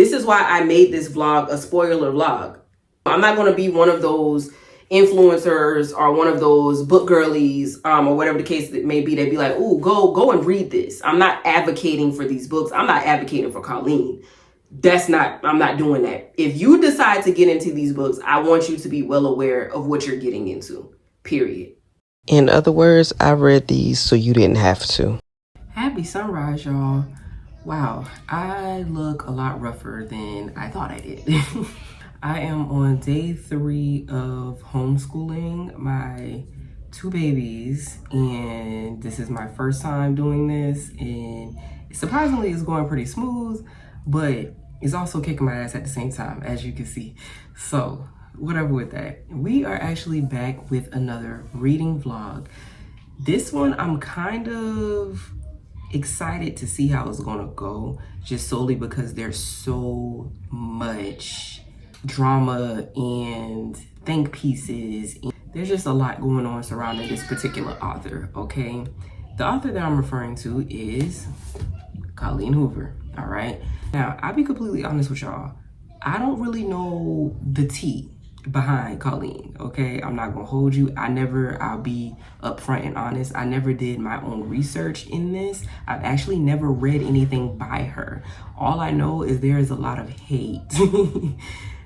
This is why I made this vlog a spoiler vlog. I'm not going to be one of those influencers or one of those book girlies or whatever the case that may be. They'd be like, "Ooh, go and read this." I'm not advocating for these books. I'm not advocating for Colleen. I'm not doing that. If you decide to get into these books, I want you to be well aware of what you're getting into, period. In other words, I read these so you didn't have to. Happy sunrise, y'all. Wow, I look a lot rougher than I thought I did. I am on day 3 of homeschooling my 2 babies, and this is my first time doing this, and surprisingly it's going pretty smooth, but it's also kicking my ass at the same time, as you can see. So whatever with that, we are actually back with another reading vlog. This one I'm kind of excited to see how it's gonna go, just solely because there's so much drama and think pieces. There's just a lot going on surrounding this particular author, okay? The author that I'm referring to is Colleen Hoover, all right? Now, I'll be completely honest with y'all. I don't really know the tea behind Colleen, okay? I'm not gonna hold you. I'll be upfront and honest. I never did my own research in this. I've actually never read anything by her. All I know is there is a lot of hate.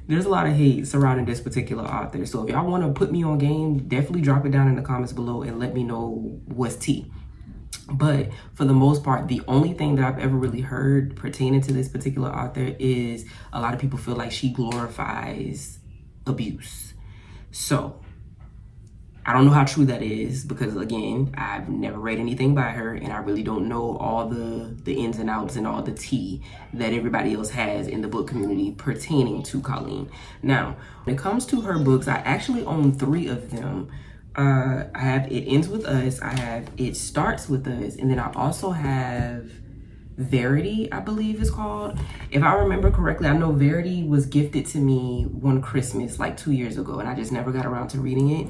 There's a lot of hate surrounding this particular author. So if y'all want to put me on game, definitely drop it down in the comments below and let me know what's tea. But for the most part, the only thing that I've ever really heard pertaining to this particular author is a lot of people feel like she glorifies abuse. So I don't know how true that is, because again, I've never read anything by her, and I really don't know all the ins and outs and all the tea that everybody else has in the book community pertaining to Colleen. Now, when it comes to her books, I actually own 3 of them. I have It Ends With Us, I have It Starts With Us, and then I also have Verity, I believe it's called. If I remember correctly, I know Verity was gifted to me one Christmas like 2 years ago, and I just never got around to reading it.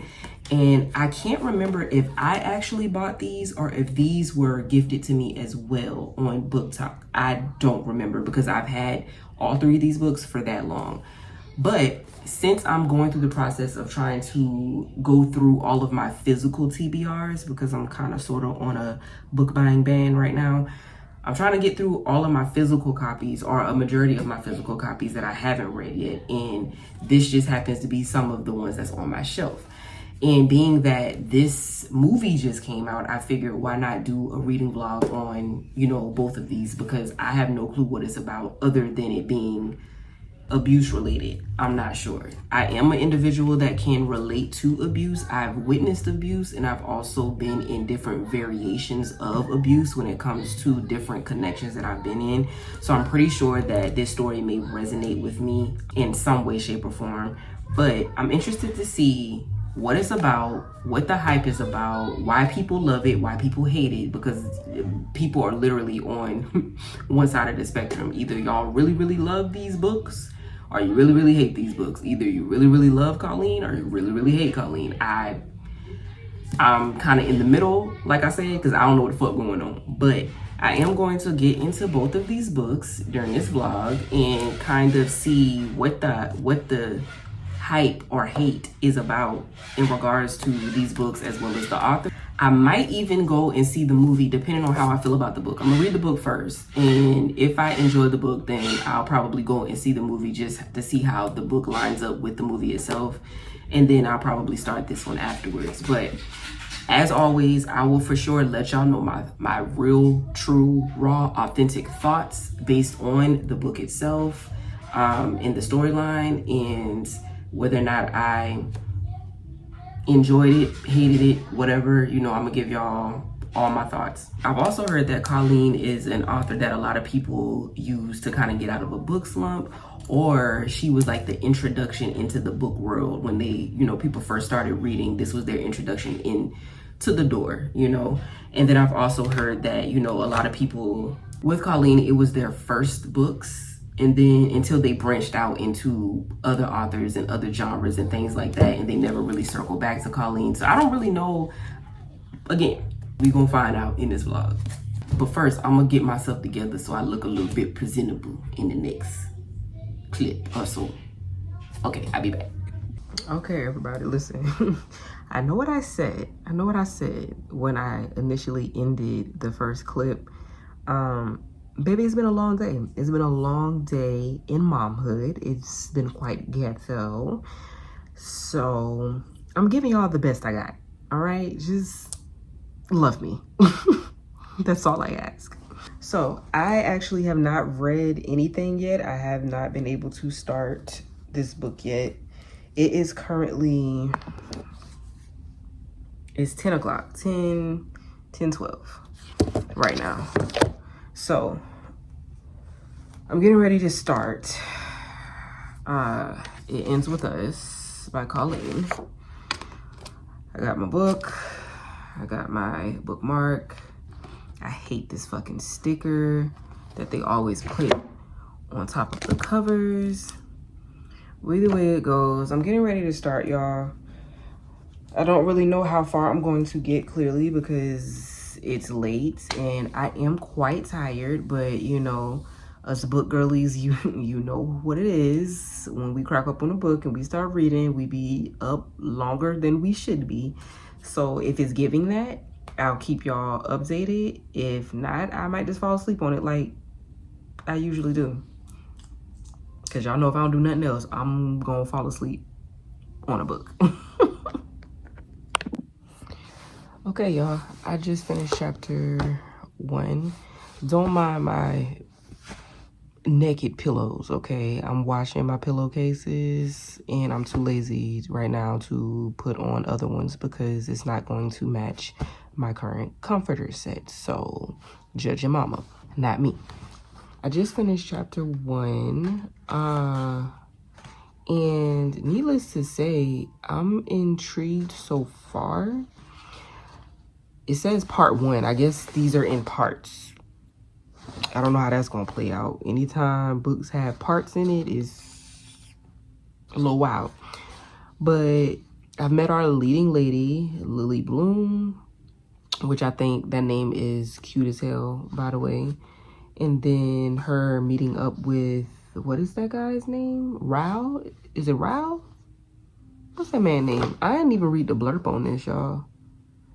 And I can't remember if I actually bought these or if these were gifted to me as well on Book Talk. I don't remember, because I've had all 3 of these books for that long. But since I'm going through the process of trying to go through all of my physical TBRs, because I'm kind of sort of on a book buying ban right now, I'm trying to get through all of my physical copies, or a majority of my physical copies that I haven't read yet. And this just happens to be some of the ones that's on my shelf. And being that this movie just came out, I figured why not do a reading vlog on, both of these, because I have no clue what it's about other than it being abuse related. I'm not sure. I am an individual that can relate to abuse. I've witnessed abuse, and I've also been in different variations of abuse when it comes to different connections that I've been in. So I'm pretty sure that this story may resonate with me in some way, shape, or form. But I'm interested to see what it's about, what the hype is about, why people love it, why people hate it, because people are literally on one side of the spectrum. Either y'all really, really love these books, or you really, really hate these books. Either you really, really love Colleen, or you really, really hate Colleen. I'm kind of in the middle, like I said, because I don't know what the fuck going on. But I am going to get into both of these books during this vlog and kind of see what the hype or hate is about in regards to these books, as well as the author. I might even go and see the movie depending on how I feel about the book. I'm gonna read the book first, and if I enjoy the book, then I'll probably go and see the movie just to see how the book lines up with the movie itself, and then I'll probably start this one afterwards. But as always, I will for sure let y'all know my real, true, raw, authentic thoughts based on the book itself, and the storyline, and whether or not I enjoyed it, hated it, whatever, I'm gonna give y'all all my thoughts. I've also heard that Colleen is an author that a lot of people use to kind of get out of a book slump, or she was like the introduction into the book world when they, people first started reading. This was their introduction into the door, And then I've also heard that, a lot of people with Colleen, it was their first books, and then until they branched out into other authors and other genres and things like that, and they never really circled back to Colleen. So I don't really know. Again, we gonna find out in this vlog. But first, I'm gonna get myself together so I look a little bit presentable in the next clip or so. Okay, I'll be back. Okay, everybody, listen. I know what I said. I know what I said when I initially ended the first clip. Baby, it's been a long day. It's been a long day in momhood. It's been quite ghetto. So I'm giving y'all the best I got. All right, just love me. That's all I ask. So I actually have not read anything yet. I have not been able to start this book yet. It is currently, it's 10 o'clock, 12 right now. So I'm getting ready to start. It Ends With Us by Colleen. I got my book. I got my bookmark. I hate this fucking sticker that they always put on top of the covers. Either way it goes, I'm getting ready to start, y'all. I don't really know how far I'm going to get clearly because it's late and I am quite tired, but you know, us book girlies, you know what it is. When we crack up on a book and we start reading, we be up longer than we should be. So if it's giving that, I'll keep y'all updated. If not, I might just fall asleep on it like I usually do. Cause y'all know if I don't do nothing else, I'm gonna fall asleep on a book. Okay, y'all, I just finished chapter 1. Don't mind my naked pillows, okay? I'm washing my pillowcases and I'm too lazy right now to put on other ones because it's not going to match my current comforter set. So judge your mama, not me. I just finished chapter 1. And needless to say, I'm intrigued so far. It says part 1. I guess these are in parts. I don't know how that's gonna play out. Anytime books have parts in it is a little wild. But I've met our leading lady, Lily Bloom, which I think that name is cute as hell, by the way. And then her meeting up with, what is that guy's name? Rao? Is it Rao? What's that man's name? I didn't even read the blurb on this, y'all.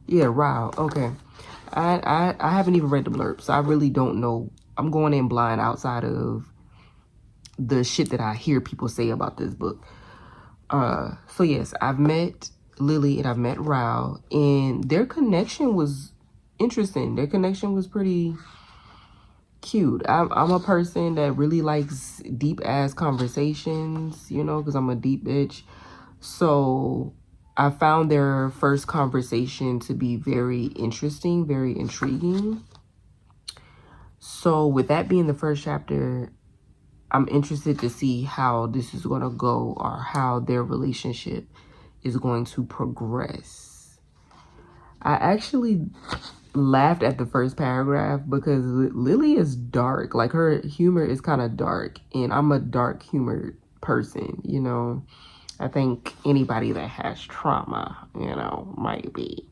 Yeah, Rao. Okay. I haven't even read the blurb, so I really don't know. I'm going in blind outside of the shit that I hear people say about this book. So yes, I've met Lily and I've met Rao, and their connection was interesting. Their connection was pretty cute. I'm a person that really likes deep ass conversations, you know, because I'm a deep bitch. So I found their first conversation to be very interesting, very intriguing. So with that being the first chapter, I'm interested to see how this is going to go or how their relationship is going to progress. I actually laughed at the first paragraph because Lily is dark. Like, her humor is kind of dark, and I'm a dark humored person, you know. I think anybody that has trauma, you know, might be.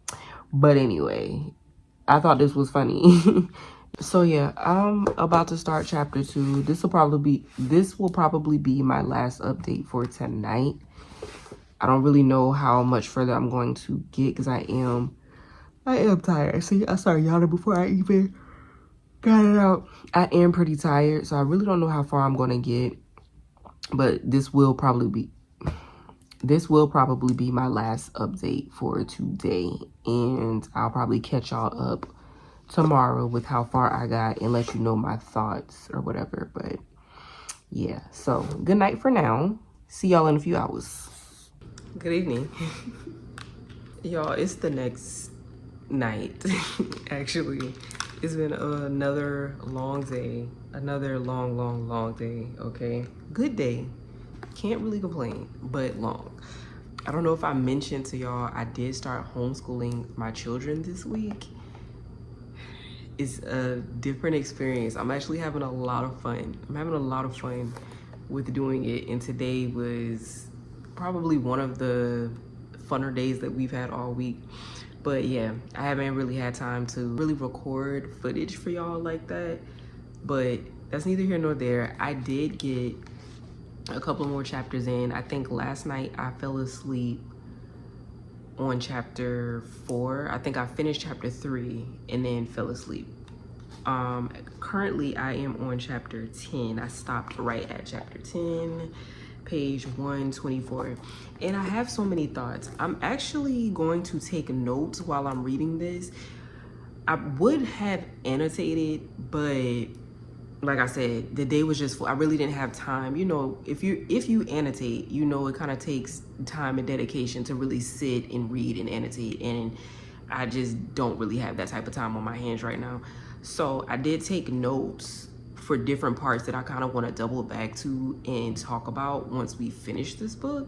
But anyway, I thought this was funny. So yeah, I'm about to start chapter 2. This will probably be my last update for tonight. I don't really know how much further I'm going to get because I am tired. See, I started yawning before I even got it out. I am pretty tired, so I really don't know how far I'm going to get. But this will probably be my last update for today, and I'll probably catch y'all up tomorrow with how far I got and let you know my thoughts or whatever. But yeah, so good night for now. See y'all in a few hours. Good evening. Y'all, it's the next night. Actually, it's been another long day, another long day. Okay, good day, can't really complain, but long. I don't know if I mentioned to y'all, I did start homeschooling my children this week. It's a different experience. I'm actually having a lot of fun. I'm having a lot of fun with doing it, and today was probably one of the funner days that we've had all week. But yeah, I haven't really had time to really record footage for y'all like that, but that's neither here nor there. I did get a couple more chapters in. I think last night I fell asleep on chapter 4. I think I finished chapter 3 and then fell asleep. Currently I am on chapter 10. I stopped right at chapter 10, page 124. And I have so many thoughts. I'm actually going to take notes while I'm reading this. I would have annotated, but like I said, the day was just full. I really didn't have time. You know, if you annotate, you know, it kind of takes time and dedication to really sit and read and annotate. And I just don't really have that type of time on my hands right now. So I did take notes for different parts that I kind of want to double back to and talk about once we finish this book.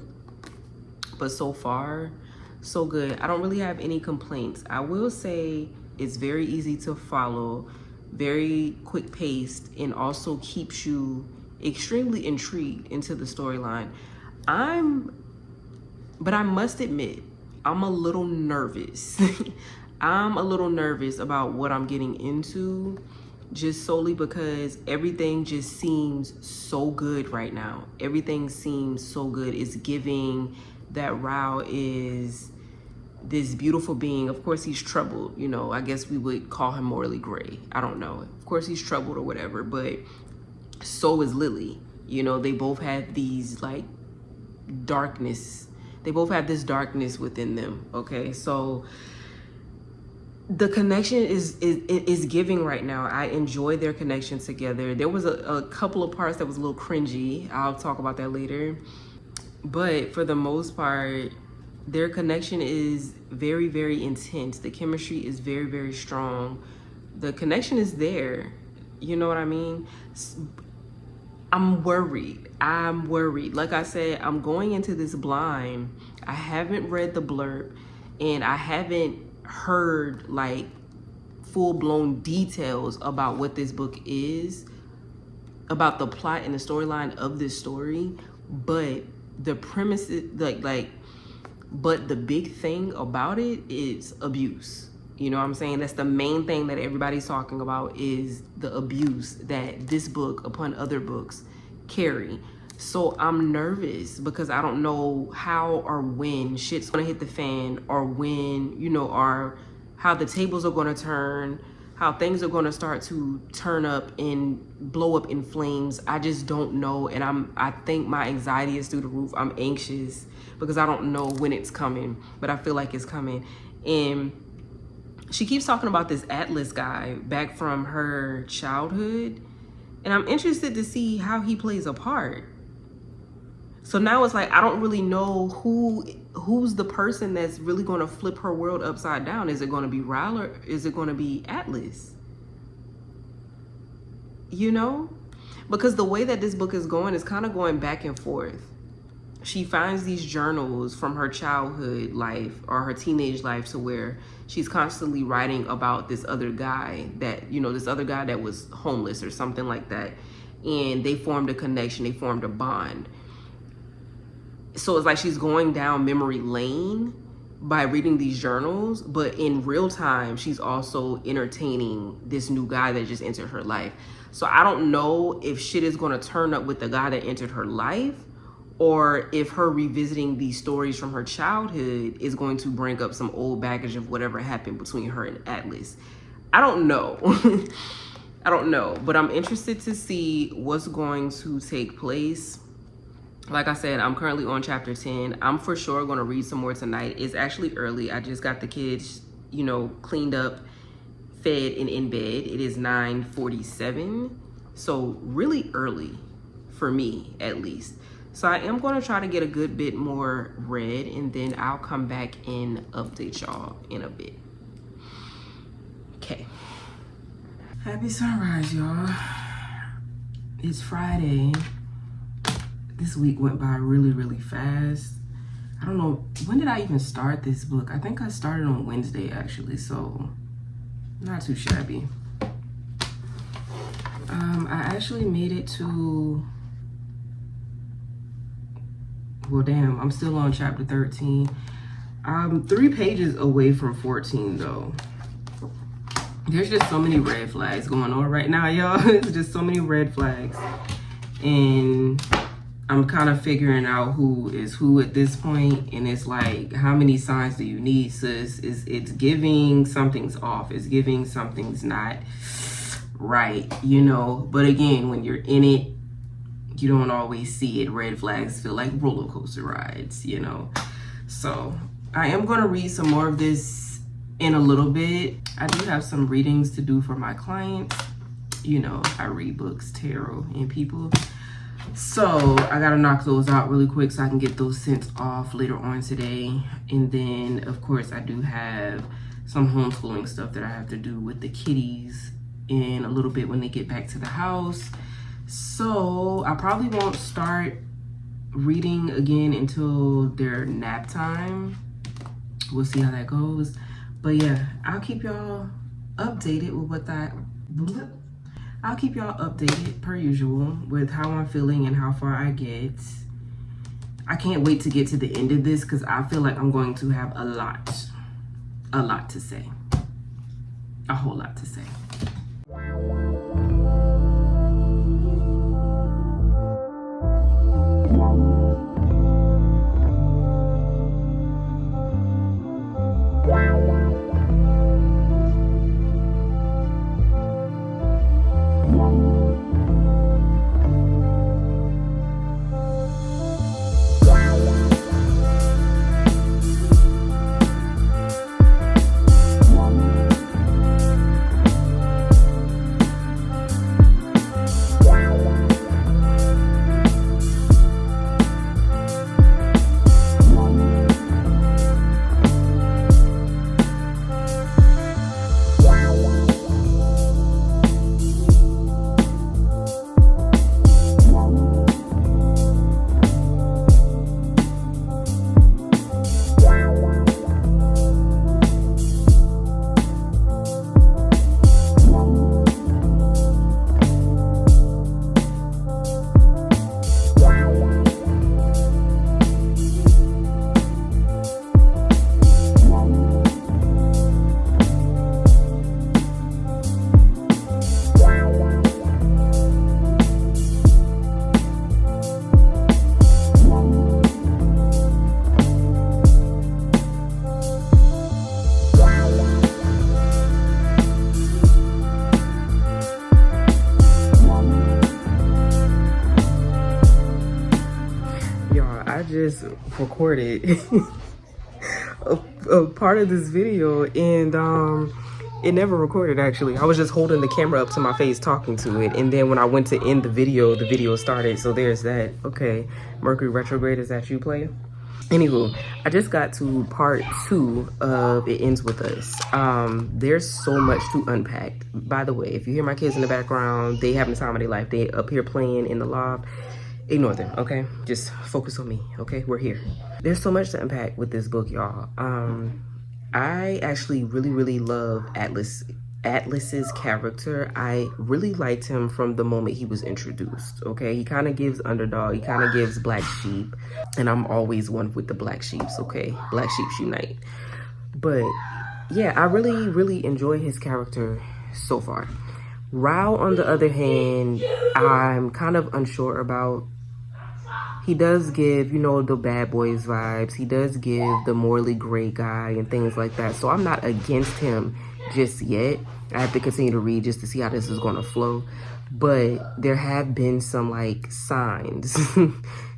But so far, so good. I don't really have any complaints. I will say it's very easy to follow, very quick paced, and also keeps you extremely intrigued into the storyline. But I must admit, I'm a little nervous. I'm a little nervous about what I'm getting into, just solely because everything just seems so good right now. Everything seems so good. It's giving that Rao is this beautiful being. Of course he's troubled, you know, I guess we would call him morally gray. I don't know. Of course he's troubled or whatever, but so is Lily. You know, they both have these like darkness. They both have this darkness within them. Okay, so the connection is giving right now. I enjoy their connection together. There was a couple of parts that was a little cringy. I'll talk about that later. But for the most part, their connection is very, very intense. The chemistry is very, very strong. The connection is there. You know what I mean? I'm worried. Like I said, I'm going into this blind. I haven't read the blurb and I haven't heard like full-blown details about what this book is, about the plot and the storyline of this story. But the premise is but the big thing about it is abuse. You know what I'm saying? That's the main thing that everybody's talking about, is the abuse that this book upon other books carry. So I'm nervous because I don't know how or when shit's gonna hit the fan, or when, you know, or how the tables are gonna turn, how things are gonna start to turn up and blow up in flames. I just don't know. And I think my anxiety is through the roof. I'm anxious because I don't know when it's coming, but I feel like it's coming. And she keeps talking about this Atlas guy back from her childhood, and I'm interested to see how he plays a part. So now it's like, I don't really know who's the person that's really going to flip her world upside down. Is it going to be Ryle or is it going to be Atlas? You know? Because the way that this book is going is kind of going back and forth. She finds these journals from her childhood life or her teenage life, to where she's constantly writing about this other guy that, you know, this other guy that was homeless or something like that. And they formed a connection, they formed a bond. So it's like she's going down memory lane by reading these journals, but in real time, she's also entertaining this new guy that just entered her life. So I don't know if shit is going to turn up with the guy that entered her life, or if her revisiting these stories from her childhood is going to bring up some old baggage of whatever happened between her and Atlas. I don't know. I don't know, but I'm interested to see what's going to take place. Like I said, I'm currently on chapter 10. I'm for sure going to read some more tonight. It's actually early. I just got the kids, you know, cleaned up, fed, and in bed. It is 9:47. So really early for me, at least. So I am going to try to get a good bit more read, and then I'll come back and update y'all in a bit. Okay. Happy sunrise, y'all. It's Friday. This week went by really, really fast. I don't know, when did I even start this book? I think I started on Wednesday, actually, so not too shabby. I actually made it to, well, damn, I'm still on chapter 13. I'm 3 pages away from 14, though. There's just so many red flags going on right now, y'all. It's just so many red flags. And I'm kind of figuring out who is who at this point, and it's like, how many signs do you need, sis? It's giving something's off. It's giving something's not right, you know. But again, when you're in it, you don't always see it. Red flags feel like roller coaster rides, you know. So I am going to read some more of this in a little bit. I do have some readings to do for my clients. You know, I read books, tarot, and people. So I gotta knock those out really quick so I can get those sent off later on today. And then, of course, I do have some homeschooling stuff that I have to do with the kitties in a little bit when they get back to the house. So I probably won't start reading again until their nap time. We'll see how that goes. But yeah, I'll keep y'all updated with what that... I'll keep y'all updated per usual with how I'm feeling and how far I get. I can't wait to get to the end of this because I feel like I'm going to have a lot to say. A whole lot to say. Just recorded a part of this video and it never recorded. Actually, I was just holding the camera up to my face talking to it, and then when I went to end the video started. So there's that. Okay, Mercury retrograde, is that you, player? Anywho, I just got to part 2 of It Ends With Us. There's so much to unpack. By the way, if you hear my kids in the background, they having the time of their life. They up here playing in the loft. Ignore them, okay? Just focus on me, okay? We're here. There's so much to unpack with this book, y'all. I actually really love Atlas's character. I really liked him from the moment he was introduced, okay? He kind of gives underdog, he kind of gives black sheep, and I'm always one with the black sheeps, okay? Black sheeps unite. But yeah, I really enjoy his character so far. Rao, on the other hand, I'm kind of unsure about. He does give, you know, the bad boys vibes. He does give the morally gray guy and things like that. So I'm not against him just yet. I have to continue to read just to see how this is going to flow. But there have been some, like, signs,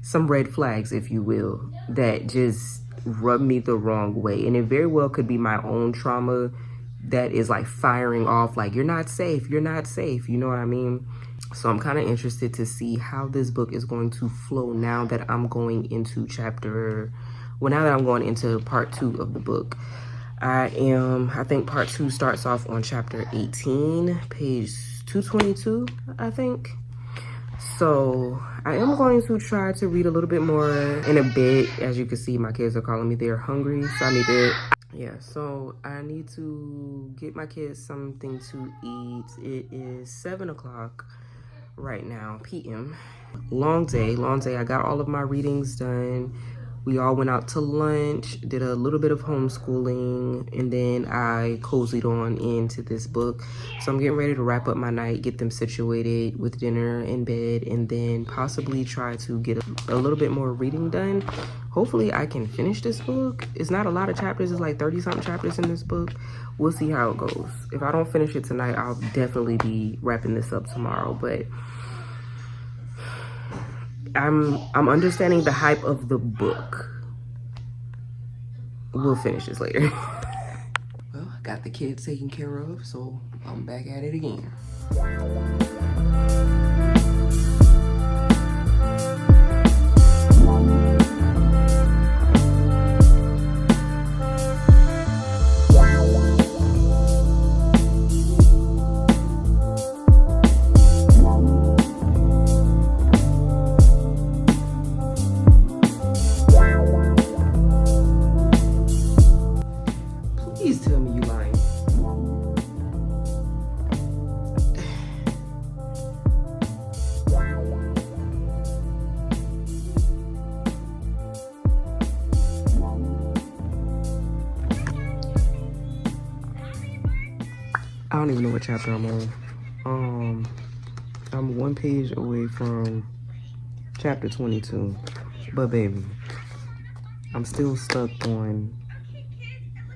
some red flags, if you will, that just rub me the wrong way. And it very well could be my own trauma that is, like, firing off, like, you're not safe, you know what I mean? So I'm kind of interested to see how this book is going to flow now that I'm going into part 2 of the book. I think part 2 starts off on chapter 18, page 222, I think. So I am going to try to read a little bit more in a bit. As you can see, my kids are calling me, they're hungry, so I need to... Yeah, so I need to get my kids something to eat. It is 7 o'clock right now, p.m. Long day. I got all of my readings done. We all went out to lunch, did a little bit of homeschooling, and then I cozied on into this book. So I'm getting ready to wrap up my night, get them situated with dinner in bed, and then possibly try to get a little bit more reading done. Hopefully I can finish this book. It's not a lot of chapters. It's like 30-something chapters in this book. We'll see how it goes. If I don't finish it tonight, I'll definitely be wrapping this up tomorrow. But I'm understanding the hype of the book. We'll finish this later. Well, I got the kids taken care of, so I'm back at it again. Please tell me you lying. I don't even know what chapter I'm on. I'm one page away from chapter 22. But baby, I'm still stuck on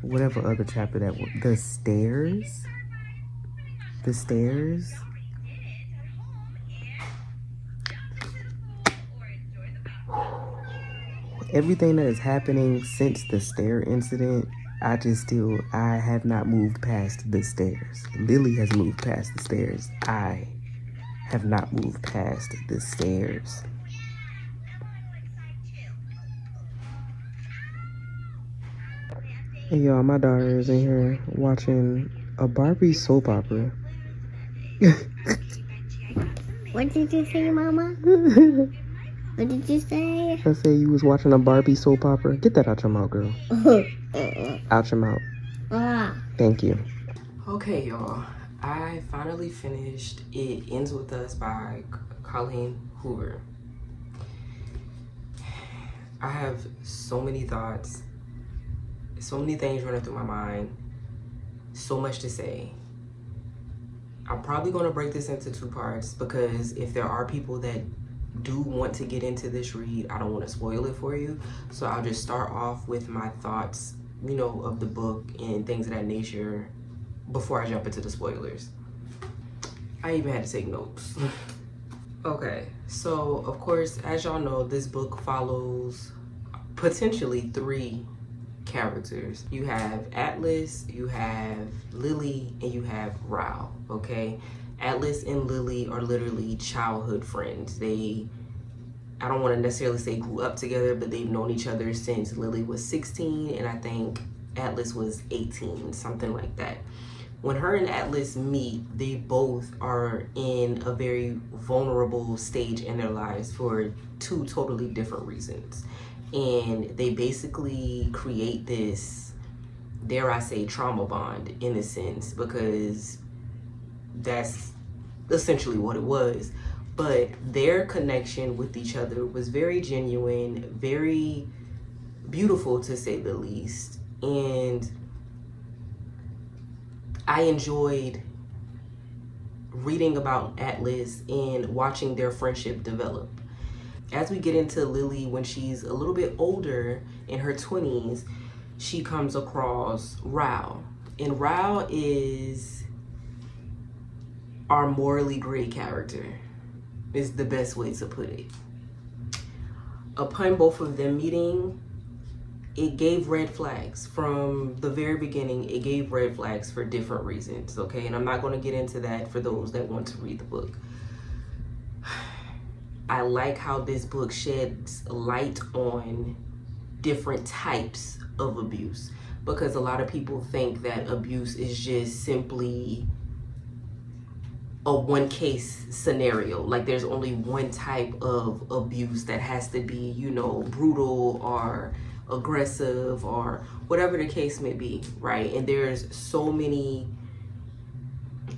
whatever other chapter that was. The stairs. Everything that is happening since the stair incident, I have not moved past the stairs. Lily has moved past the stairs. I have not moved past the stairs. Hey y'all, my daughter is in here watching a Barbie soap opera. What did you say, Mama? What did you say? I said you was watching a Barbie soap opera. Get that out your mouth, girl. Out your mouth. Thank you. Okay, y'all. I finally finished It Ends With Us by Colleen Hoover. I have so many thoughts, so many things running through my mind, so much to say. I'm probably going to break this into 2 parts because if there are people that do want to get into this read, I don't want to spoil it for you. So I'll just start off with my thoughts, of the book and things of that nature before I jump into the spoilers. I even had to take notes. Okay, so of course, as y'all know, this book follows potentially 3 characters. You have Atlas, you have Lily, and you have Rao, okay? Atlas and Lily are literally childhood friends. I don't want to necessarily say grew up together, but they've known each other since Lily was 16 and I think Atlas was 18, something like that. When her and Atlas meet, they both are in a very vulnerable stage in their lives for 2 totally different reasons. And they basically create this, dare I say, trauma bond in a sense, because that's essentially what it was. But their connection with each other was very genuine, very beautiful to say the least. And I enjoyed reading about Atlas and watching their friendship develop. As we get into Lily, when she's a little bit older, in her 20s, she comes across Rao. And Rao is our morally gray character, is the best way to put it. Upon both of them meeting, it gave red flags. From the very beginning, it gave red flags for different reasons, okay? And I'm not going to get into that for those that want to read the book. I like how this book sheds light on different types of abuse, because a lot of people think that abuse is just simply a one case scenario. Like there's only one type of abuse that has to be, brutal or aggressive or whatever the case may be, right? And there's so many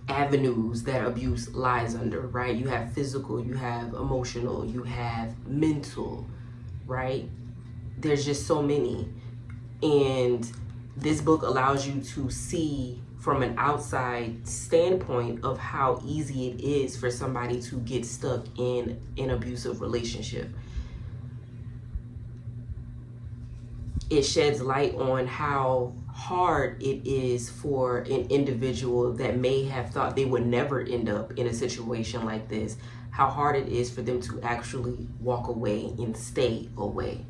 avenues that abuse lies under, right? You have physical, you have emotional, you have mental, right? there's just so many. And this book allows you to see from an outside standpoint of how easy it is for somebody to get stuck in an abusive relationship. It sheds light on how hard it is for an individual that may have thought they would never end up in a situation like this, how hard it is for them to actually walk away and stay away.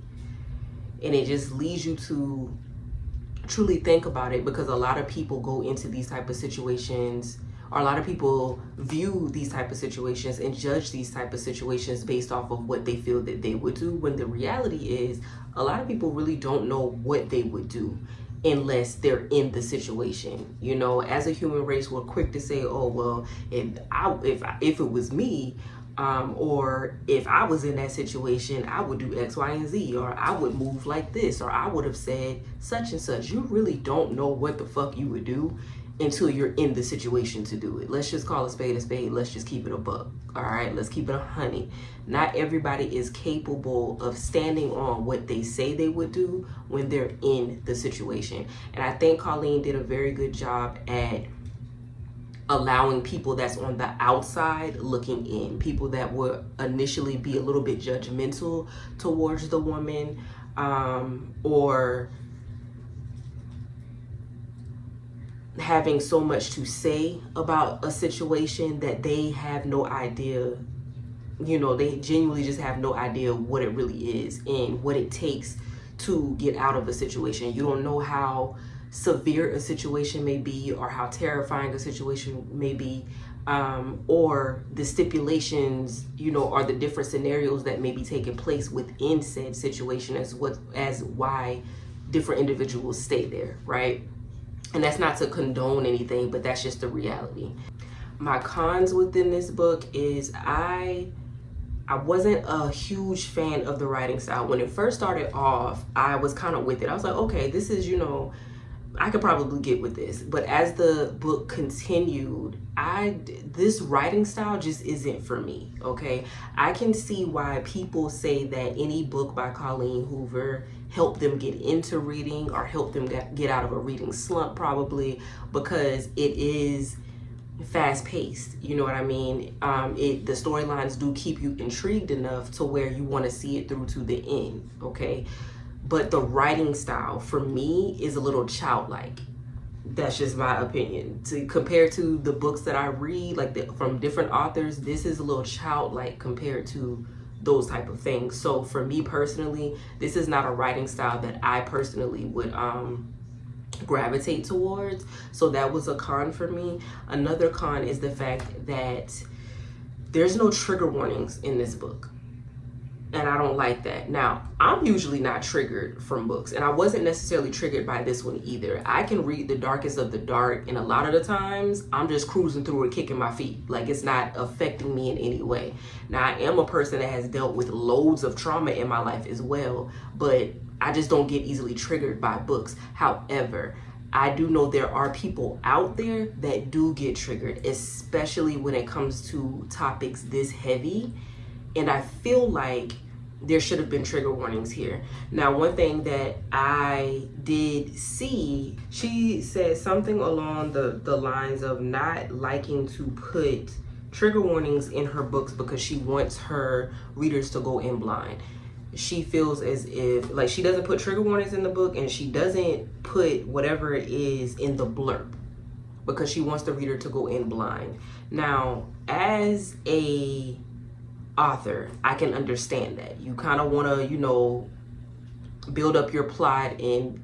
And it just leads you to truly think about it, because a lot of people go into these type of situations, or a lot of people view these type of situations and judge these type of situations based off of what they feel that they would do, when the reality is a lot of people really don't know what they would do unless they're in the situation. You know, as a human race, we're quick to say, oh well, if it was me, or if I was in that situation, I would do X, Y, and Z, or I would move like this, or I would have said such and such. You really don't know what the fuck you would do until you're in the situation to do it. Let's just call a spade a spade. Let's just keep it a buck. All right, let's keep it a honey. Not everybody is capable of standing on what they say they would do when they're in the situation. And I think Colleen did a very good job at allowing people that's on the outside looking in, people that would initially be a little bit judgmental towards the woman, or having so much to say about a situation that they have no idea, you know, they genuinely just have no idea what it really is and what it takes to get out of a situation. You don't know how severe a situation may be, or how terrifying a situation may be, or the stipulations, you know, or the different scenarios that may be taking place within said situation as why different individuals stay there, right? And that's not to condone anything, but that's just the reality. My cons within this book is I wasn't a huge fan of the writing style. When it first started off, I was kind of with it. I was like, okay, this is, you know, I could probably get with this. But as the book continued, this writing style just isn't for me, okay? I can see why people say that any book by Colleen Hoover helped them get into reading, or helped them get out of a reading slump, probably, because it is fast-paced, you know what I mean? The storylines do keep you intrigued enough to where you want to see it through to the end, okay? But the writing style for me is a little childlike. That's just my opinion. To compare to the books that I read, from different authors, this is a little childlike compared to those type of things. So for me personally, this is not a writing style that I personally would gravitate towards. So that was a con for me. Another con is the fact that there's no trigger warnings in this book. And I don't like that. Now, I'm usually not triggered from books, and I wasn't necessarily triggered by this one either. I can read the darkest of the dark, and a lot of the times I'm just cruising through it, kicking my feet. Like, it's not affecting me in any way. Now, I am a person that has dealt with loads of trauma in my life as well, but I just don't get easily triggered by books. However, I do know there are people out there that do get triggered, especially when it comes to topics this heavy. And I feel like there should have been trigger warnings here. Now, one thing that I did see, she said something along the lines of not liking to put trigger warnings in her books because she wants her readers to go in blind. She feels as if, like, she doesn't put trigger warnings in the book, and she doesn't put whatever it is in the blurb because she wants the reader to go in blind. Now, as a author, I can understand that. You kind of want to, you know, build up your plot and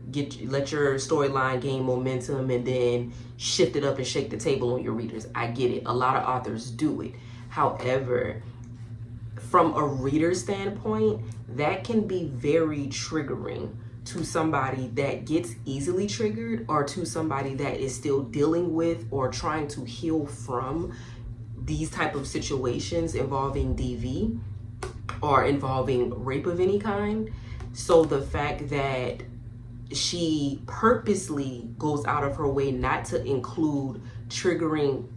let your storyline gain momentum and then shift it up and shake the table on your readers. I get it. A lot of authors do it. However, from a reader standpoint, that can be very triggering to somebody that gets easily triggered, or to somebody that is still dealing with or trying to heal from these type of situations involving DV or involving rape of any kind. So the fact that she purposely goes out of her way not to include triggering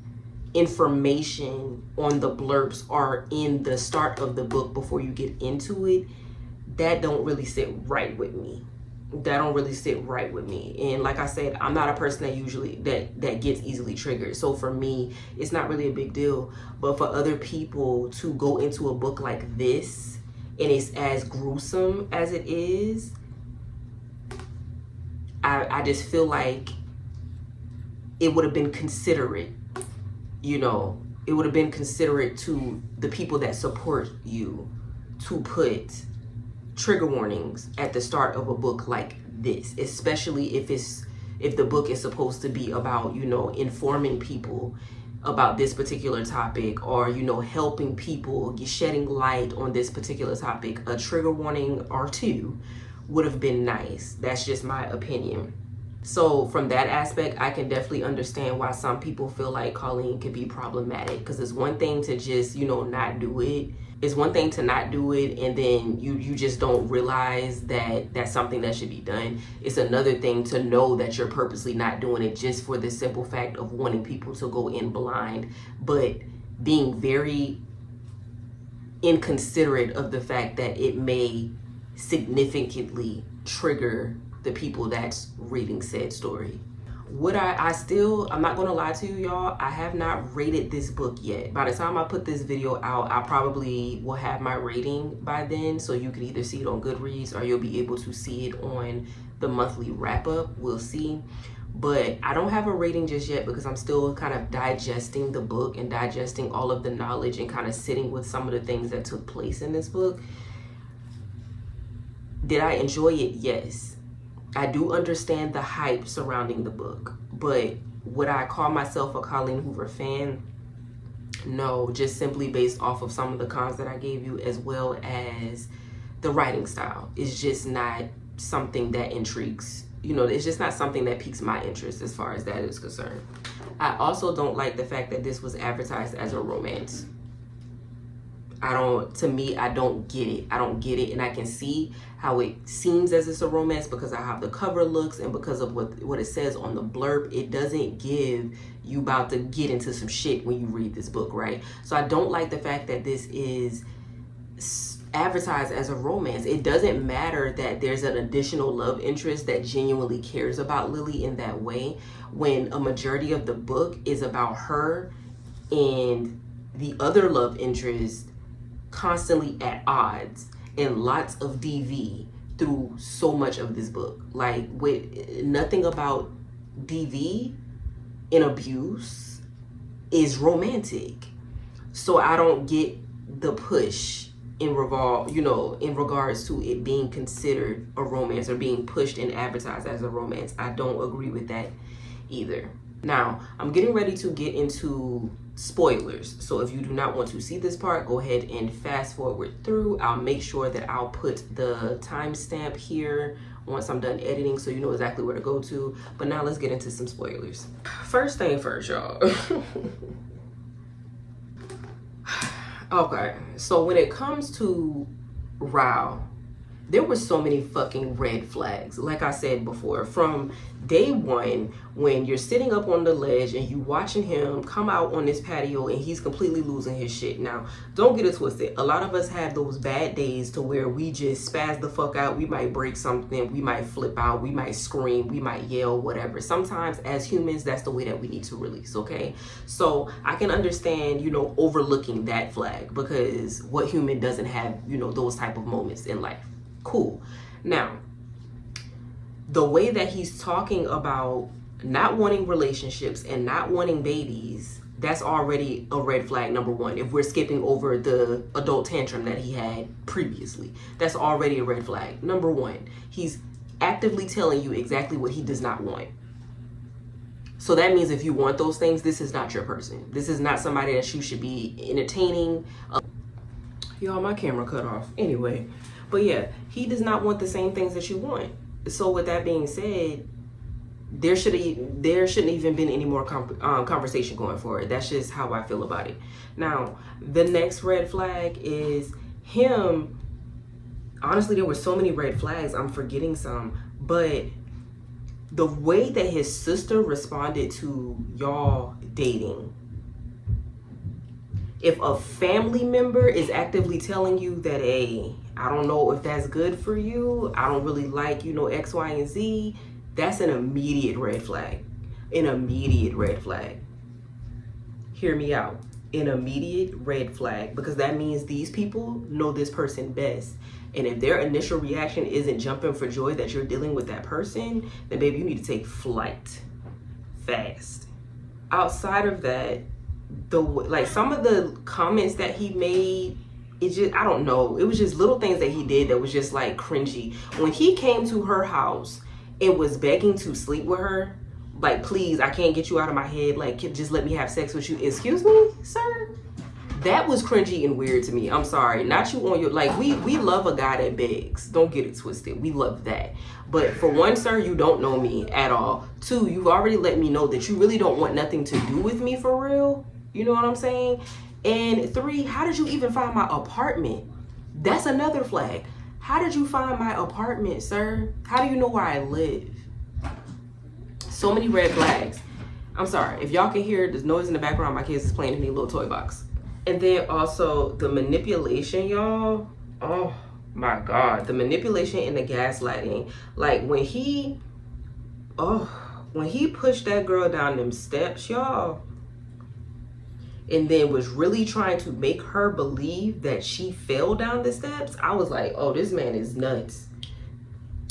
information on the blurbs or in the start of the book before you get into it, that don't really sit right with me. That don't really sit right with me. And like I said, I'm not a person that usually that gets easily triggered. So for me, it's not really a big deal. But for other people to go into a book like this and it's as gruesome as it is, I just feel like it would have been considerate, you know, it would have been considerate to the people that support you to put trigger warnings at the start of a book like this, especially if the book is supposed to be about, you know, informing people about this particular topic, or, you know, helping people, shedding light on this particular topic. A trigger warning or two would have been nice. That's just my opinion. So from that aspect, I can definitely understand why some people feel like Colleen could be problematic, because it's one thing to just, you know, not do it. It's one thing to not do it and then you just don't realize that that's something that should be done. It's another thing to know that you're purposely not doing it just for the simple fact of wanting people to go in blind, but being very inconsiderate of the fact that it may significantly trigger the people that's reading said story. Would I'm not gonna lie to you, y'all, I have not rated this book yet. By the time I put this video out, I probably will have my rating by then, so you can either see it on Goodreads or you'll be able to see it on the monthly wrap-up. We'll see. But I don't have a rating just yet because I'm still kind of digesting the book and digesting all of the knowledge and kind of sitting with some of the things that took place in this book. Did I enjoy it? Yes. I do understand the hype surrounding the book, but would I call myself a Colleen Hoover fan? No, just simply based off of some of the cons that I gave you, as well as the writing style. It's just not something that intrigues, you know, it's just not something that piques my interest as far as that is concerned. I also don't like the fact that this was advertised as a romance. To me, I don't get it. I don't get it. And I can see how it seems as it's a romance because of how the cover looks and because of what it says on the blurb. It doesn't give you about to get into some shit when you read this book, right? So I don't like the fact that this is advertised as a romance. It doesn't matter that there's an additional love interest that genuinely cares about Lily in that way, when a majority of the book is about her and the other love interest constantly at odds and lots of DV through so much of this book. Like, with nothing about DV and abuse is romantic. So I don't get the push in regards to it being considered a romance or being pushed and advertised as a romance. I don't agree with that either. Now, I'm getting ready to get into spoilers. So if you do not want to see this part, go ahead and fast forward through. I'll make sure that I'll put the timestamp here once I'm done editing so you know exactly where to go to. But now let's get into some spoilers. First thing first, y'all. Okay, so when it comes to Rao, there were so many fucking red flags. Like I said before, from day one, when you're sitting up on the ledge and you watching him come out on this patio and he's completely losing his shit. Now, don't get it twisted. A lot of us have those bad days to where we just spaz the fuck out. We might break something. We might flip out. We might scream. We might yell, whatever. Sometimes as humans, that's the way that we need to release, okay? So I can understand, you know, overlooking that flag, because what human doesn't have, you know, those type of moments in life? Cool. Now, the way that he's talking about not wanting relationships and not wanting babies, that's already a red flag, number one. If we're skipping over the adult tantrum that he had previously, that's already a red flag. Number one, he's actively telling you exactly what he does not want. So that means if you want those things, this is not your person. This is not somebody that you should be entertaining. Y'all, my camera cut off. Anyway. But yeah, he does not want the same things that you want. So with that being said, there shouldn't even been any more conversation going forward. That's just how I feel about it. Now, the next red flag is him. Honestly, there were so many red flags. I'm forgetting some. But the way that his sister responded to y'all dating, If a family member is actively telling you that, hey, I don't know if that's good for you, I don't really like, X, Y, and Z, that's an immediate red flag. An immediate red flag. Hear me out. An immediate red flag, because that means these people know this person best. And if their initial reaction isn't jumping for joy that you're dealing with that person, then baby, you need to take flight fast. Outside of that, some of the comments that he made, it just, I don't know, it was just little things that he did that was just like cringy. When he came to her house and was begging to sleep with her, like, please, I can't get you out of my head, like, just let me have sex with you. Excuse me, sir? That was cringy and weird to me. I'm sorry. Not you on your, like, we love a guy that begs. Don't get it twisted. We love that. But for one, sir, you don't know me at all. Two, you've already let me know that you really don't want nothing to do with me for real. You know what I'm saying? And three, how did you even find my apartment? That's another flag. How did you find my apartment, sir? How do you know where I live? So many red flags. I'm sorry. If y'all can hear the noise in the background, my kids is playing in their little toy box. And then also the manipulation, y'all. Oh my God. The manipulation and the gaslighting. Like when he pushed that girl down them steps, y'all, and then was really trying to make her believe that she fell down the steps, I was like, oh, this man is nuts.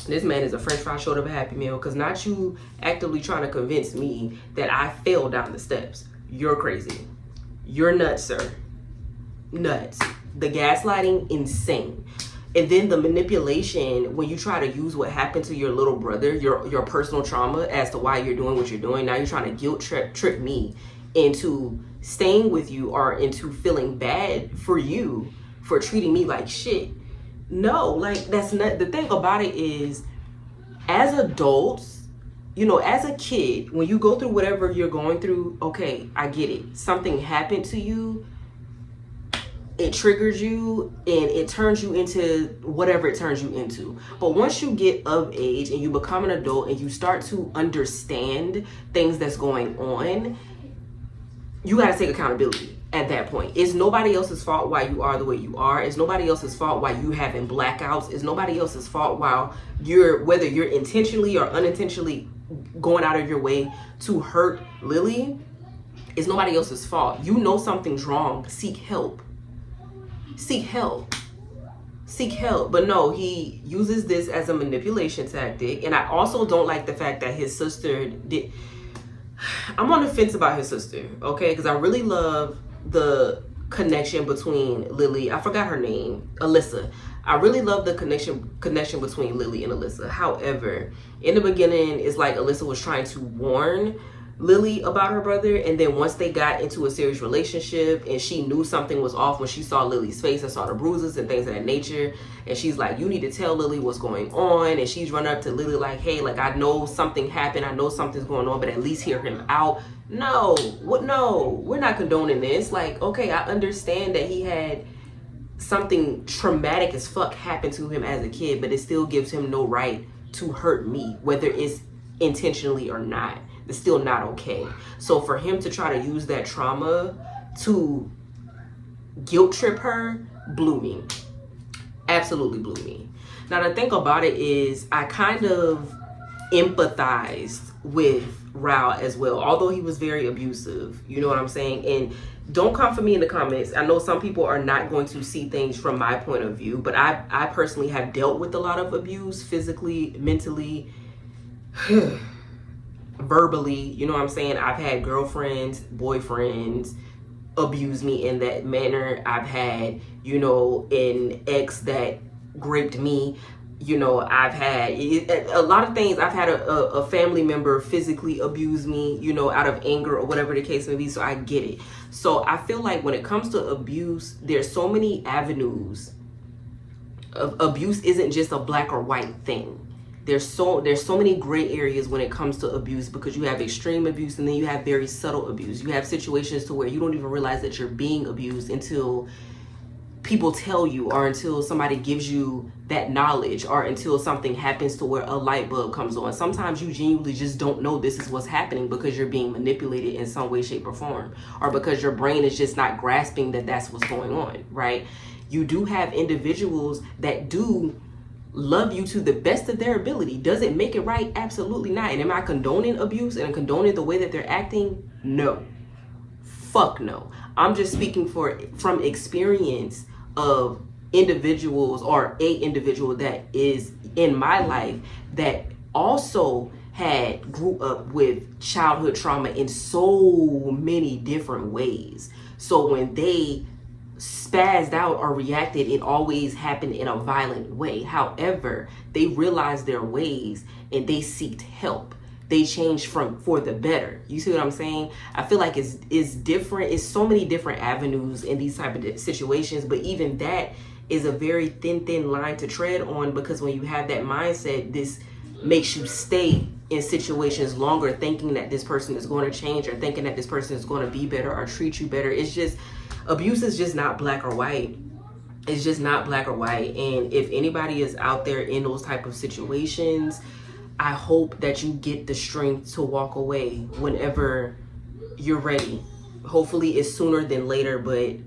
This man is a french fry short of a Happy Meal, because not you actively trying to convince me that I fell down the steps. You're crazy. You're nuts, sir. Nuts. The gaslighting, insane. And then the manipulation, when you try to use what happened to your little brother, your personal trauma as to why you're doing what you're doing. Now you're trying to guilt trip me into staying with you or into feeling bad for you for treating me like shit. No, like, that's not, the thing about it is, as adults, as a kid, when you go through whatever you're going through, okay, I get it. Something happened to you, it triggers you, and it turns you into whatever it turns you into. But once you get of age and you become an adult and you start to understand things that's going on, you got to take accountability. At that point, it's nobody else's fault why you are the way you are. It's nobody else's fault why you having blackouts. It's nobody else's fault whether you're intentionally or unintentionally going out of your way to hurt Lily. It's nobody else's fault. You know something's wrong. Seek help. Seek help. Seek help. But no, he uses this as a manipulation tactic. And I also don't like the fact that his sister did. I'm on the fence about his sister, okay? Because I really love the connection between Lily, I forgot her name, Alyssa. I really love the connection between Lily and Alyssa. However, in the beginning, it's like Alyssa was trying to warn Lily about her brother, and then once they got into a serious relationship and she knew something was off when she saw Lily's face and saw the bruises and things of that nature, and she's like, you need to tell Lily what's going on. And she's running up to Lily like, hey, like, I know something happened, I know something's going on, but at least hear him out. No, we're not condoning this. Like, okay, I understand that he had something traumatic as fuck happen to him as a kid, but it still gives him no right to hurt me, whether it's intentionally or not. It's still not okay. So for him to try to use that trauma to guilt trip her blew me. Absolutely blew me. Now the thing about it is, I kind of empathized with Rao as well, although he was very abusive. You know what I'm saying? And don't come for me in the comments. I know some people are not going to see things from my point of view, but I personally have dealt with a lot of abuse, physically, mentally, verbally. You know what I'm saying? I've had girlfriends, boyfriends abuse me in that manner. I've had, an ex that raped me. I've had a lot of things. I've had a family member physically abuse me, out of anger or whatever the case may be. So I get it. So I feel like when it comes to abuse, there's so many avenues. Abuse isn't just a black or white thing. There's so many gray areas when it comes to abuse, because you have extreme abuse and then you have very subtle abuse. You have situations to where you don't even realize that you're being abused until people tell you, or until somebody gives you that knowledge, or until something happens to where a light bulb comes on. Sometimes you genuinely just don't know this is what's happening because you're being manipulated in some way, shape, or form, or because your brain is just not grasping that that's what's going on, right? You do have individuals that do love you to the best of their ability. Does it make it right? Absolutely not. And am I condoning abuse and condoning the way that they're acting? No. Fuck no. I'm just speaking from experience of individuals, or a individual that is in my life that also grew up with childhood trauma in so many different ways. So when they spazzed out or reacted, it always happened in a violent way. However, they realized their ways and they sought help. They changed for the better. You see what I'm saying? I feel like it's different. It's so many different avenues in these type of situations, but even that is a very thin line to tread on, because when you have that mindset, this makes you stay in situations longer thinking that this person is going to change, or thinking that this person is going to be better or treat you better. It's just, abuse is just not black or white. It's just not black or white. And if anybody is out there in those type of situations, I hope that you get the strength to walk away whenever you're ready. Hopefully it's sooner than later, but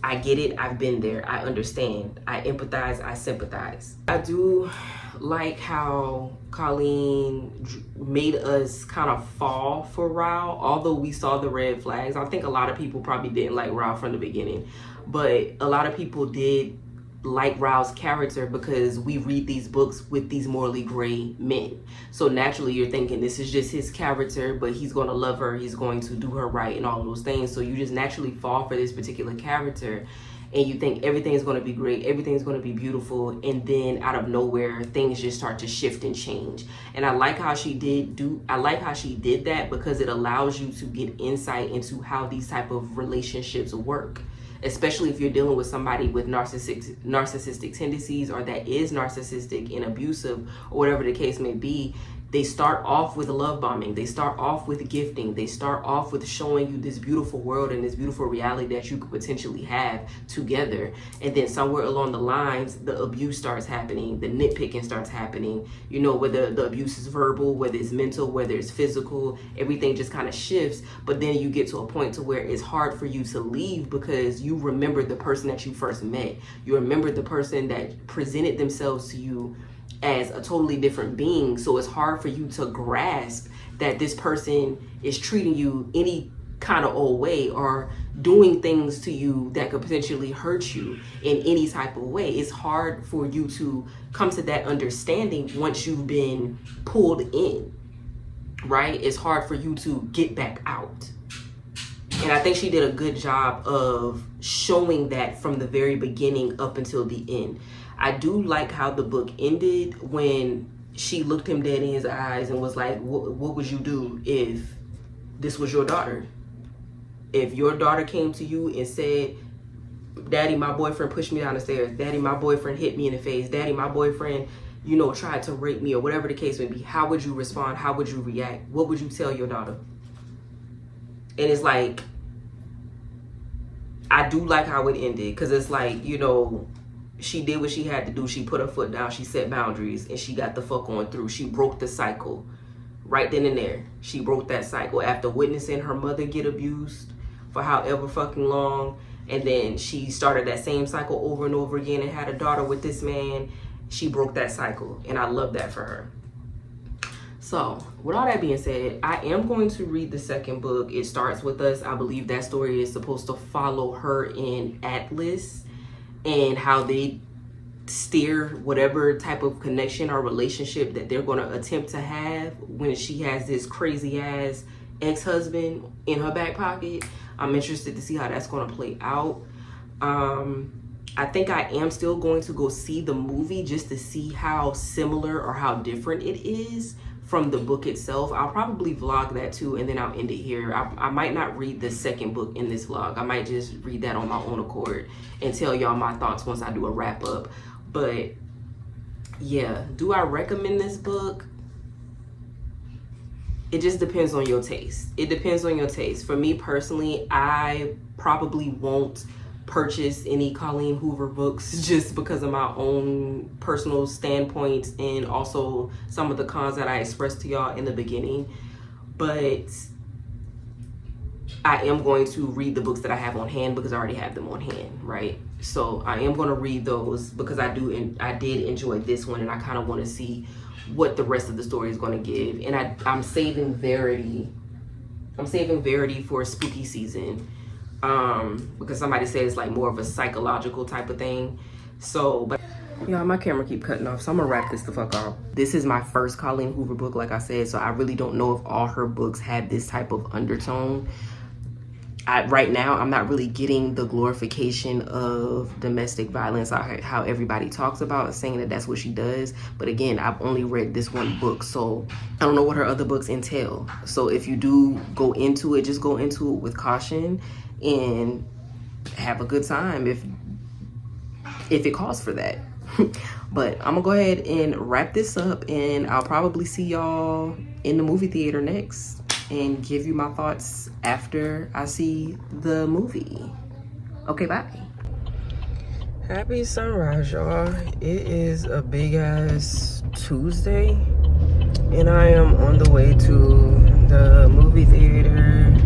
I get it. I've been there. I understand. I empathize. I sympathize. I do like how Colleen made us kind of fall for Rao, although we saw the red flags. I think a lot of people probably didn't like Rao from the beginning, but a lot of people did like Rao's character because we read these books with these morally gray men. So naturally you're thinking this is just his character, but he's going to love her, he's going to do her right and all of those things. So you just naturally fall for this particular character, and you think everything's going to be great, everything's going to be beautiful, and then out of nowhere things just start to shift and change. And I like how she did that, because it allows you to get insight into how these type of relationships work, especially if you're dealing with somebody with narcissistic tendencies, or that is narcissistic and abusive, or whatever the case may be. They start off with love bombing. They start off with gifting. They start off with showing you this beautiful world and this beautiful reality that you could potentially have together. And then somewhere along the lines, the abuse starts happening. The nitpicking starts happening. You know, whether the abuse is verbal, whether it's mental, whether it's physical, everything just kind of shifts. But then you get to a point to where it's hard for you to leave, because you remember the person that you first met. You remember the person that presented themselves to you as a totally different being. So it's hard for you to grasp that this person is treating you any kind of old way, or doing things to you that could potentially hurt you in any type of way. It's hard for you to come to that understanding once you've been pulled in, right? It's hard for you to get back out. And I think she did a good job of showing that from the very beginning up until the end. I do like how the book ended when she looked him dead in his eyes and was like, what would you do if this was your daughter? If your daughter came to you and said, Daddy, my boyfriend pushed me down the stairs. Daddy, my boyfriend hit me in the face. Daddy, my boyfriend, tried to rape me, or whatever the case may be. How would you respond? How would you react? What would you tell your daughter? And it's like, I do like how it ended, because it's like, she did what she had to do. She put her foot down. She set boundaries, and she got the fuck on through. She broke the cycle right then and there. She broke that cycle after witnessing her mother get abused for however fucking long. And then she started that same cycle over and over again and had a daughter with this man. She broke that cycle, and I love that for her. So with all that being said, I am going to read the second book. It starts with us. I believe that story is supposed to follow her in Atlas, and how they steer whatever type of connection or relationship that they're going to attempt to have when she has this crazy ass ex-husband in her back pocket. I'm interested to see how that's going to play out. I think I am still going to go see the movie just to see how similar or how different it is from the book itself. I'll probably vlog that too, and then I'll end it here. I might not read the second book in this vlog. I might just read that on my own accord and tell y'all my thoughts once I do a wrap up. But yeah, do I recommend this book? It just depends on your taste. It depends on your taste. For me personally, I probably won't purchase any Colleen Hoover books just because of my own personal standpoints and also some of the cons that I expressed to y'all in the beginning. But I am going to read the books that I have on hand because I already have them on hand, right? So I am going to read those because I did enjoy this one, and I kind of want to see what the rest of the story is going to give. And I'm saving Verity. I'm saving Verity for spooky season, because somebody said it's like more of a psychological type of thing. So, but y'all, my camera keep cutting off, so I'm gonna wrap this the fuck off. This is my first Colleen Hoover book, like I said, so I really don't know if all her books have this type of undertone. Right now, I'm not really getting the glorification of domestic violence, how everybody talks about, saying that that's what she does. But again, I've only read this one book, so I don't know what her other books entail. So if you do go into it, just go into it with caution and have a good time if it calls for that. But I'm gonna go ahead and wrap this up, and I'll probably see y'all in the movie theater next and give you my thoughts after I see the movie. Okay, bye. Happy sunrise, y'all. It is a big ass Tuesday, and I am on the way to the movie theater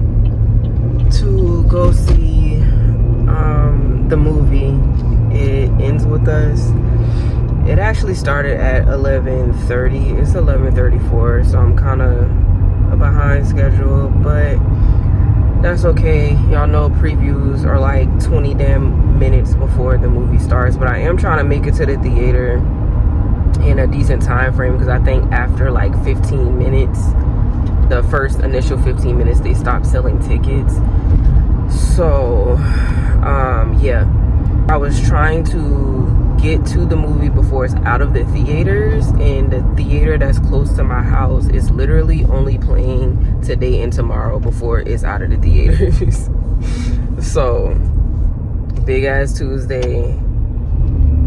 to go see the movie. It Ends With Us. It actually started at 11:30. It's 11:34, so I'm kind of behind schedule, but that's okay. Y'all know previews are like 20 damn minutes before the movie starts, but I am trying to make it to the theater in a decent time frame, because I think after like 15 minutes, the first initial 15 minutes, they stop selling tickets. So yeah, I was trying to get to the movie before it's out of the theaters, and the theater that's close to my house is literally only playing today and tomorrow before it's out of the theaters. So big ass Tuesday,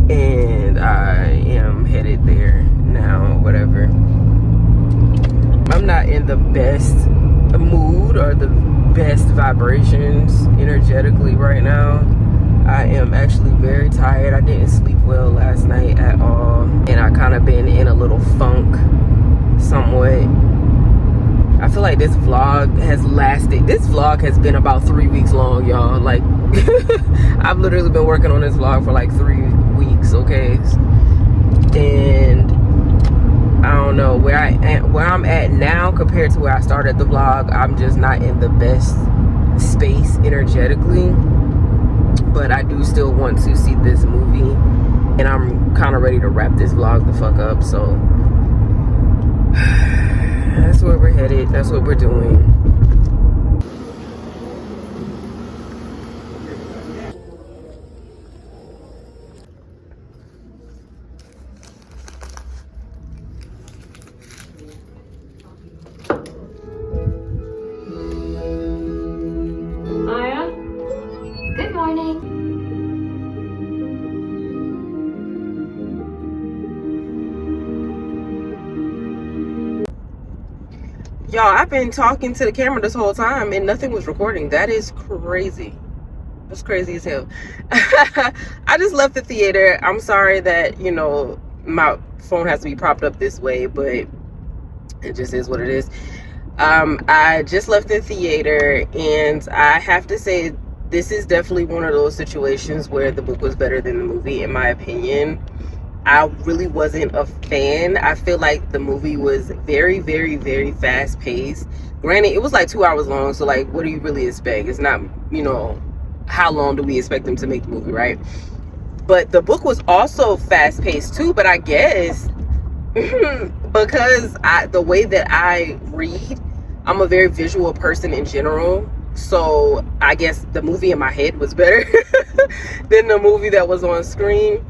and I am headed there now. Whatever, I'm not in the best mood or the best vibrations energetically right now. I am actually very tired. I didn't sleep well last night at all, and I kind of been in a little funk somewhat. I feel like this vlog has been about 3 weeks long, y'all. Like I've literally been working on this vlog for like 3 weeks, okay? And I don't know where I'm at now compared to where I started the vlog. I'm just not in the best space energetically. But I do still want to see this movie, and I'm kind of ready to wrap this vlog the fuck up. So that's where we're headed. That's what we're doing. Maya? Good morning. Y'all, I've been talking to the camera this whole time and nothing was recording. That is crazy. That's crazy as hell. I just left the theater. I'm sorry that, you know, my phone has to be propped up this way, but it just is what it is. I just left the theater, and I have to say, this is definitely one of those situations where the book was better than the movie, in my opinion. I really wasn't a fan. I feel like the movie was very, very, very fast paced. Granted, it was like 2 hours long, so like, what do you really expect? It's not, you know, how long do we expect them to make the movie, right? But the book was also fast paced too, but I guess because the way that I read, I'm a very visual person in general. So I guess the movie in my head was better than the movie that was on screen.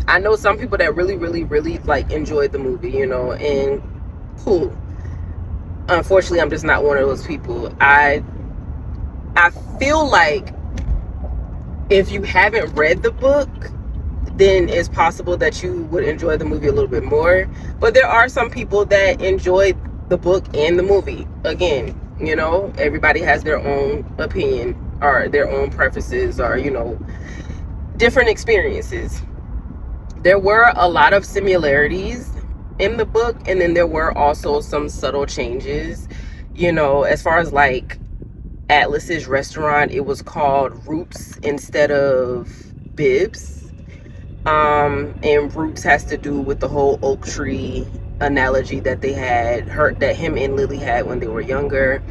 I know some people that really, really, really like enjoyed the movie, you know, and cool. Unfortunately, I'm just not one of those people. I feel like if you haven't read the book, then it's possible that you would enjoy the movie a little bit more. But there are some people that enjoyed the book and the movie. Again, you know, everybody has their own opinion or their own preferences, or different experiences. There were a lot of similarities in the book, and then there were also some subtle changes. As far as like Atlas's restaurant, it was called Roots instead of Bibs. And Roots has to do with the whole oak tree analogy that they had heard, that him and Lily had when they were younger.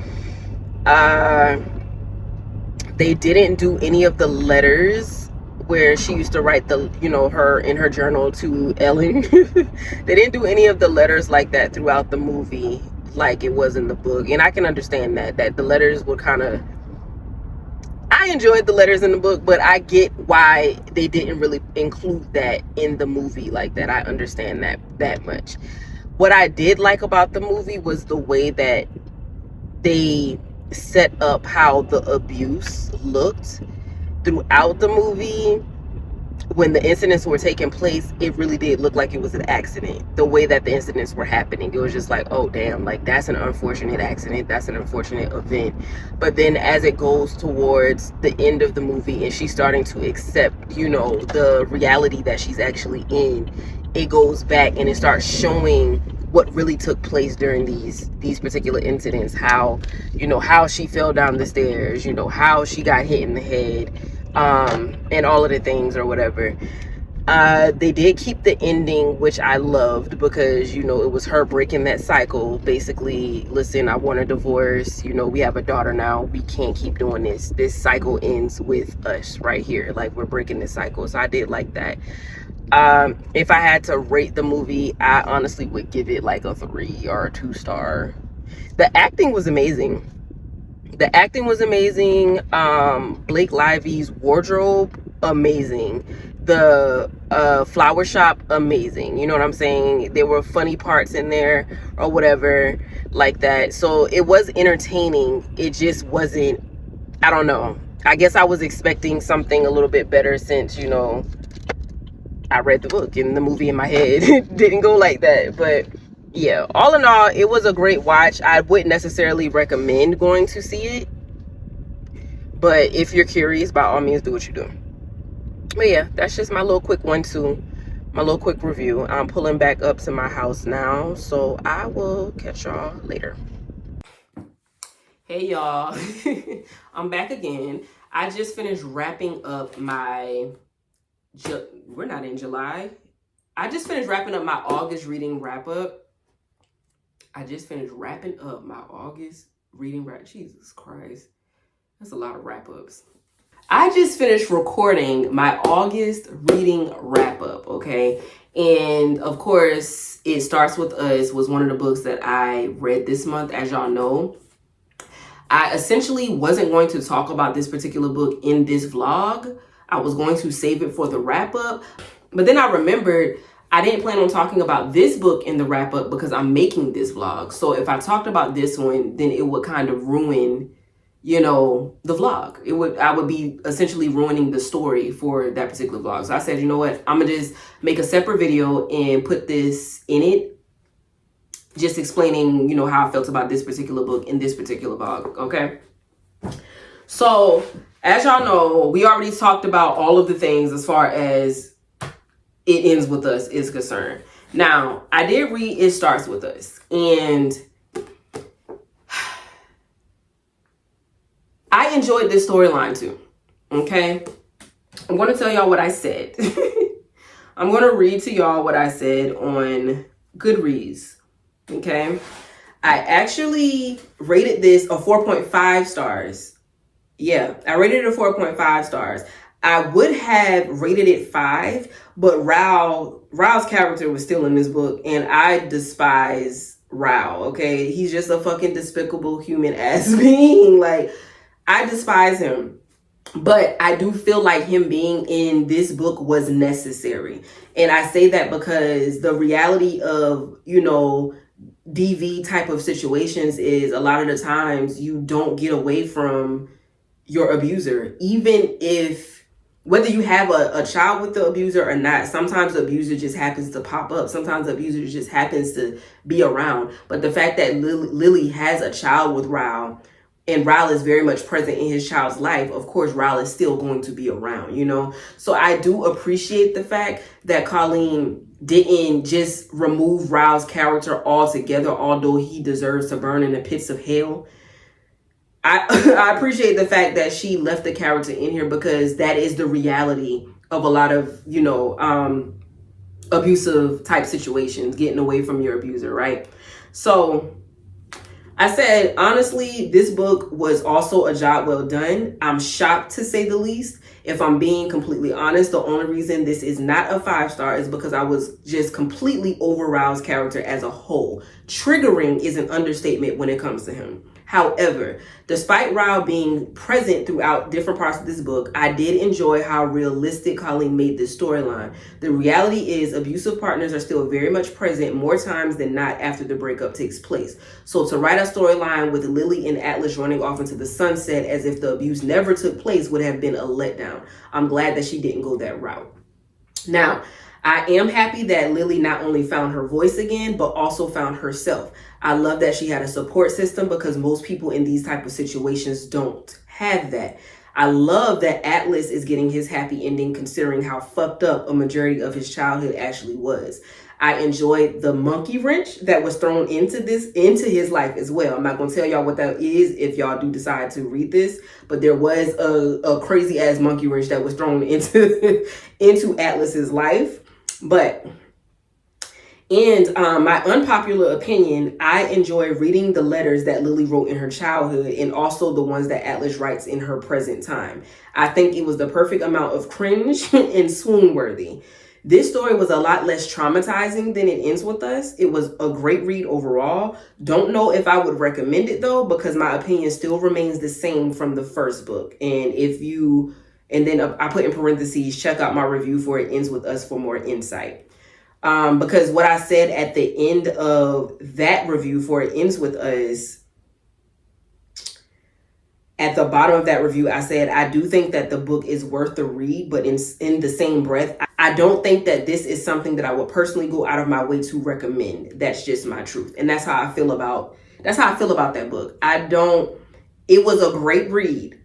They didn't do any of the letters where she used to write the, her in her journal to Ellen. They didn't do any of the letters like that throughout the movie like it was in the book. And I can understand that the letters would kind of, I enjoyed the letters in the book, but I get why they didn't really include that in the movie like that. I understand that much. What I did like about the movie was the way that they set up how the abuse looked throughout the movie. When the incidents were taking place, it really did look like it was an accident. The way that the incidents were happening, it was just like, oh damn, like that's an unfortunate accident, that's an unfortunate event. But then as it goes towards the end of the movie and she's starting to accept, the reality that she's actually in, it goes back and it starts showing what really took place during these particular incidents. How how she fell down the stairs, how she got hit in the head, and all of the things or whatever. They did keep the ending, which I loved, because it was her breaking that cycle. Basically, listen, I want a divorce, we have a daughter now, we can't keep doing this cycle ends with us right here, like we're breaking this cycle. So I did like that. If I had to rate the movie, I honestly would give it like a 3 or a 2-star. The acting was amazing. Blake Lively's wardrobe, amazing. The flower shop, amazing. You know what I'm saying? There were funny parts in there or whatever like that. So it was entertaining. It just wasn't, I don't know. I guess I was expecting something a little bit better since, I read the book and the movie in my head didn't go like that. But yeah, all in all, it was a great watch. I wouldn't necessarily recommend going to see it, but if you're curious, by all means, do what you do. But yeah, that's just my little quick my little quick review. I'm pulling back up to my house now, so I will catch y'all later. Hey y'all, I'm back again. I just finished wrapping up my, we're not in July. I just finished wrapping up my August reading wrap up. Jesus Christ. That's a lot of wrap ups. I just finished recording my August reading wrap up, okay? And of course, It Starts With Us was one of the books that I read this month, as y'all know. I essentially wasn't going to talk about this particular book in this vlog. I was going to save it for the wrap up. But then I remembered I didn't plan on talking about this book in the wrap up because I'm making this vlog. So if I talked about this one, then it would kind of ruin, the vlog. I would be essentially ruining the story for that particular vlog. So I said, you know what? I'm gonna just make a separate video and put this in it, just explaining, how I felt about this particular book in this particular vlog, okay? So, as y'all know, we already talked about all of the things as far as It Ends With Us is concerned. Now, I did read It Starts With Us, and I enjoyed this storyline too, okay? I'm going to tell y'all what I said. I'm going to read to y'all what I said on Goodreads, okay? I actually rated this a 4.5 stars. Yeah, I rated it a 4.5 stars. I would have rated it 5, but Rao's character was still in this book, and I despise Rao, okay? He's just a fucking despicable human ass being. Like, I despise him. But I do feel like him being in this book was necessary. And I say that because the reality of, DV type of situations is a lot of the times you don't get away from your abuser. Even if, whether you have a child with the abuser or not, sometimes the abuser just happens to pop up. Sometimes the abuser just happens to be around. But the fact that Lily has a child with Rao, and Ral is very much present in his child's life, of course, Ral is still going to be around, you know? So I do appreciate the fact that Colleen didn't just remove Ral's character altogether, although he deserves to burn in the pits of hell. I appreciate the fact that she left the character in here, because that is the reality of a lot of, you know, abusive type situations, getting away from your abuser, right? So I said, honestly, this book was also a job well done. I'm shocked, to say the least. If I'm being completely honest, the only reason this is not a 5-star is because I was just completely over Raoul's character as a whole. Triggering is an understatement when it comes to him. However, despite Raoul being present throughout different parts of this book, I did enjoy how realistic Colleen made this storyline. The reality is abusive partners are still very much present more times than not after the breakup takes place. So to write a storyline with Lily and Atlas running off into the sunset as if the abuse never took place would have been a letdown. I'm glad that she didn't go that route. Now, I am happy that Lily not only found her voice again, but also found herself. I love that she had a support system, because most people in these type of situations don't have that. I love that Atlas is getting his happy ending, considering how fucked up a majority of his childhood actually was. I enjoyed the monkey wrench that was thrown into his life as well. I'm not going to tell y'all what that is if y'all do decide to read this, but there was a crazy ass monkey wrench that was thrown into Atlas's life. But my unpopular opinion, I enjoy reading the letters that Lily wrote in her childhood, and also the ones that Atlas writes in her present time. I think it was the perfect amount of cringe and swoon worthy. This story was a lot less traumatizing than It Ends With Us. It was a great read overall. Don't know if I would recommend it though, because my opinion still remains the same from the first book. And then I put in parentheses, check out my review for It Ends With Us for more insight. Because what I said at the end of that review for It Ends With Us, at the bottom of that review, I said, I do think that the book is worth the read, but in the same breath, I don't think that this is something that I would personally go out of my way to recommend. That's just my truth. And that's how I feel about that book. It was a great read.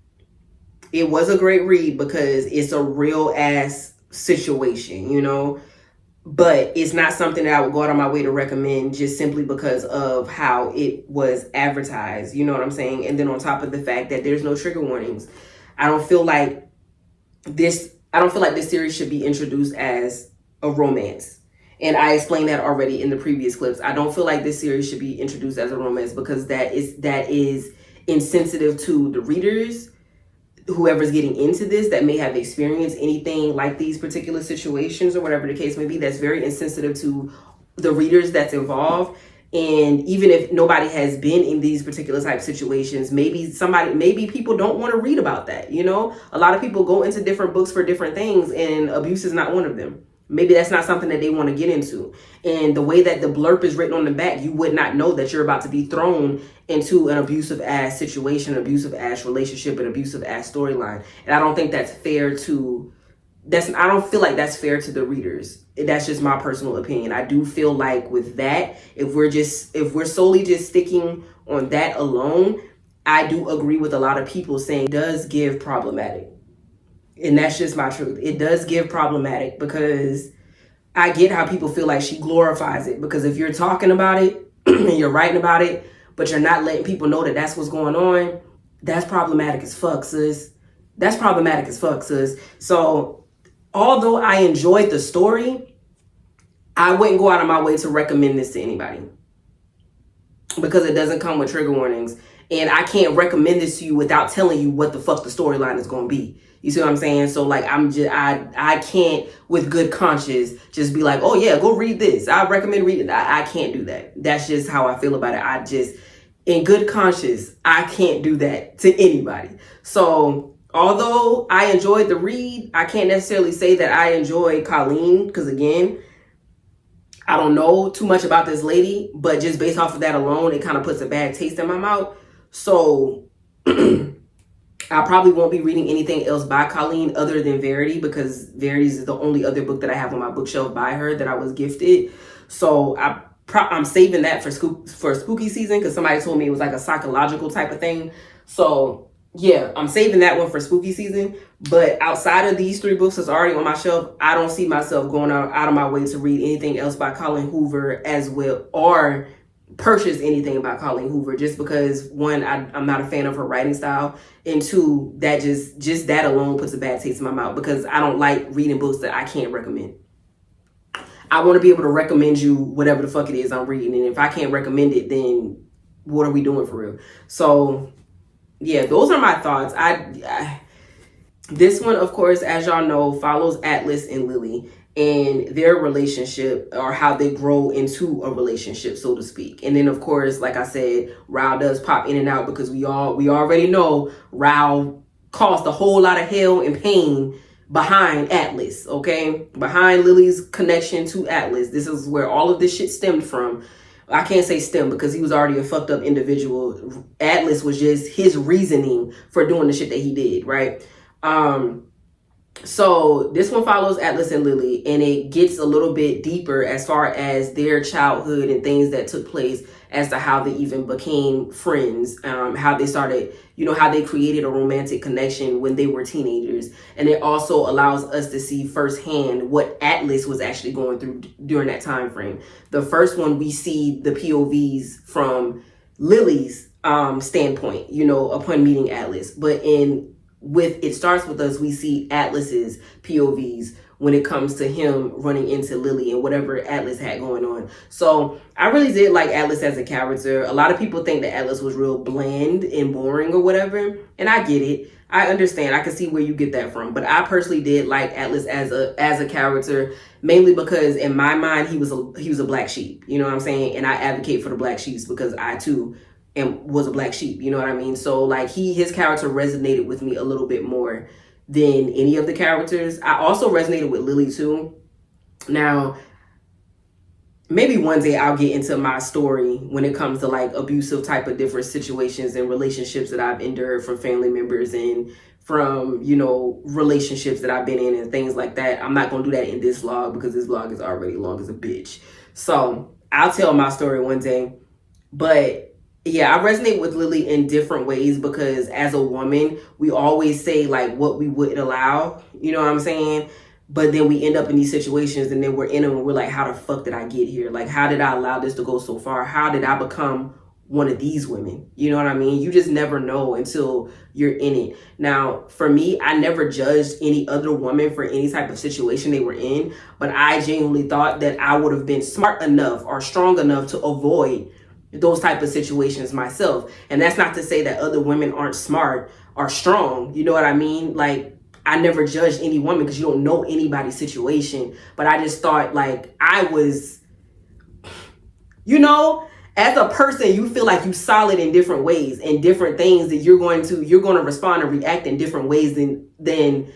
It was a great read because it's a real ass situation, you know? But it's not something that I would go out of my way to recommend just simply because of how it was advertised. You know what I'm saying? And then on top of the fact that there's no trigger warnings. I don't feel like this series should be introduced as a romance. And I explained that already in the previous clips. I don't feel like this series should be introduced as a romance, because that is insensitive to the readers, whoever's getting into this, that may have experienced anything like these particular situations or whatever the case may be. That's very insensitive to the readers that's involved. And even if nobody has been in these particular type situations, maybe people don't want to read about that. You know, a lot of people go into different books for different things, and abuse is not one of them. Maybe that's not something that they want to get into. And the way that the blurb is written on the back, you would not know that you're about to be thrown into an abusive ass situation, abusive ass relationship, an abusive ass storyline. And I don't think that's fair I don't feel like that's fair to the readers. That's just my personal opinion. I do feel like with that, if we're solely just sticking on that alone, I do agree with a lot of people saying it does give problematic. And that's just my truth. It does give problematic, because I get how people feel like she glorifies it. Because if you're talking about it and you're writing about it, but you're not letting people know that that's what's going on, that's problematic as fuck, sis. That's problematic as fuck, sis. So although I enjoyed the story, I wouldn't go out of my way to recommend this to anybody, because it doesn't come with trigger warnings. And I can't recommend this to you without telling you what the fuck the storyline is going to be. You see what I'm saying? So like, I can't with good conscience just be like, oh yeah, go read this. I recommend reading. I can't do that. That's just how I feel about it. In good conscience, I can't do that to anybody. So although I enjoyed the read, I can't necessarily say that I enjoy Colleen, because again, I don't know too much about this lady, but just based off of that alone, it kind of puts a bad taste in my mouth. So I probably won't be reading anything else by Colleen other than Verity, because Verity is the only other book that I have on my bookshelf by her that I was gifted. So I'm saving that for spooky season, because somebody told me it was like a psychological type of thing. So yeah, I'm saving that one for spooky season. But outside of these 3 books that's already on my shelf, I don't see myself going out of my way to read anything else by Colleen Hoover as well, or purchase anything about Colleen Hoover, just because one, I'm not a fan of her writing style, and two, that just that alone puts a bad taste in my mouth, because I don't like reading books that I can't recommend. I want to be able to recommend you whatever the fuck it is I'm reading, and if I can't recommend it, then what are we doing for real? So yeah, those are my thoughts. This one, of course, as y'all know, follows Atlas and Lily and their relationship, or how they grow into a relationship, so to speak. And then, of course, like I said, Rao does pop in and out, because we already know Rao caused a whole lot of hell and pain behind Atlas, okay? Behind Lily's connection to Atlas. This is where all of this shit stemmed from. I can't say stem, because he was already a fucked up individual. Atlas was just his reasoning for doing the shit that he did, right? So this one follows Atlas and Lily, and it gets a little bit deeper as far as their childhood and things that took place as to how they even became friends, how they started, how they created a romantic connection when they were teenagers. And it also allows us to see firsthand what Atlas was actually going through during that time frame. The first one, we see the POVs from Lily's standpoint, upon meeting Atlas. But it starts with us, we see Atlas's POVs when it comes to him running into Lily and whatever Atlas had going on. So I really did like Atlas as a character. A lot of people think that Atlas was real bland and boring or whatever, and I get it. I understand. I can see where you get that from. But I personally did like Atlas as a character, mainly because in my mind he was a black sheep. You know what I'm saying? And I advocate for the black sheeps, because I too was a black sheep. You know what I mean? So like his character resonated with me a little bit more than any of the characters. I also resonated with Lily too. Now, maybe one day I'll get into my story when it comes to like abusive type of different situations and relationships that I've endured from family members and from, relationships that I've been in and things like that. I'm not going to do that in this vlog, because this vlog is already long as a bitch. So I'll tell my story one day. But yeah, I resonate with Lily in different ways, because as a woman, we always say like what we wouldn't allow, you know what I'm saying? But then we end up in these situations, and then we're in them and we're like, how the fuck did I get here? Like, how did I allow this to go so far? How did I become one of these women? You know what I mean? You just never know until you're in it. Now, for me, I never judged any other woman for any type of situation they were in, but I genuinely thought that I would have been smart enough or strong enough to avoid those type of situations myself. And that's not to say that other women aren't smart or strong. You know what I mean? Like, I never judged any woman, because you don't know anybody's situation. But I just thought like I was, as a person, you feel like you solid in different ways and different things that you're going to respond and react in different ways than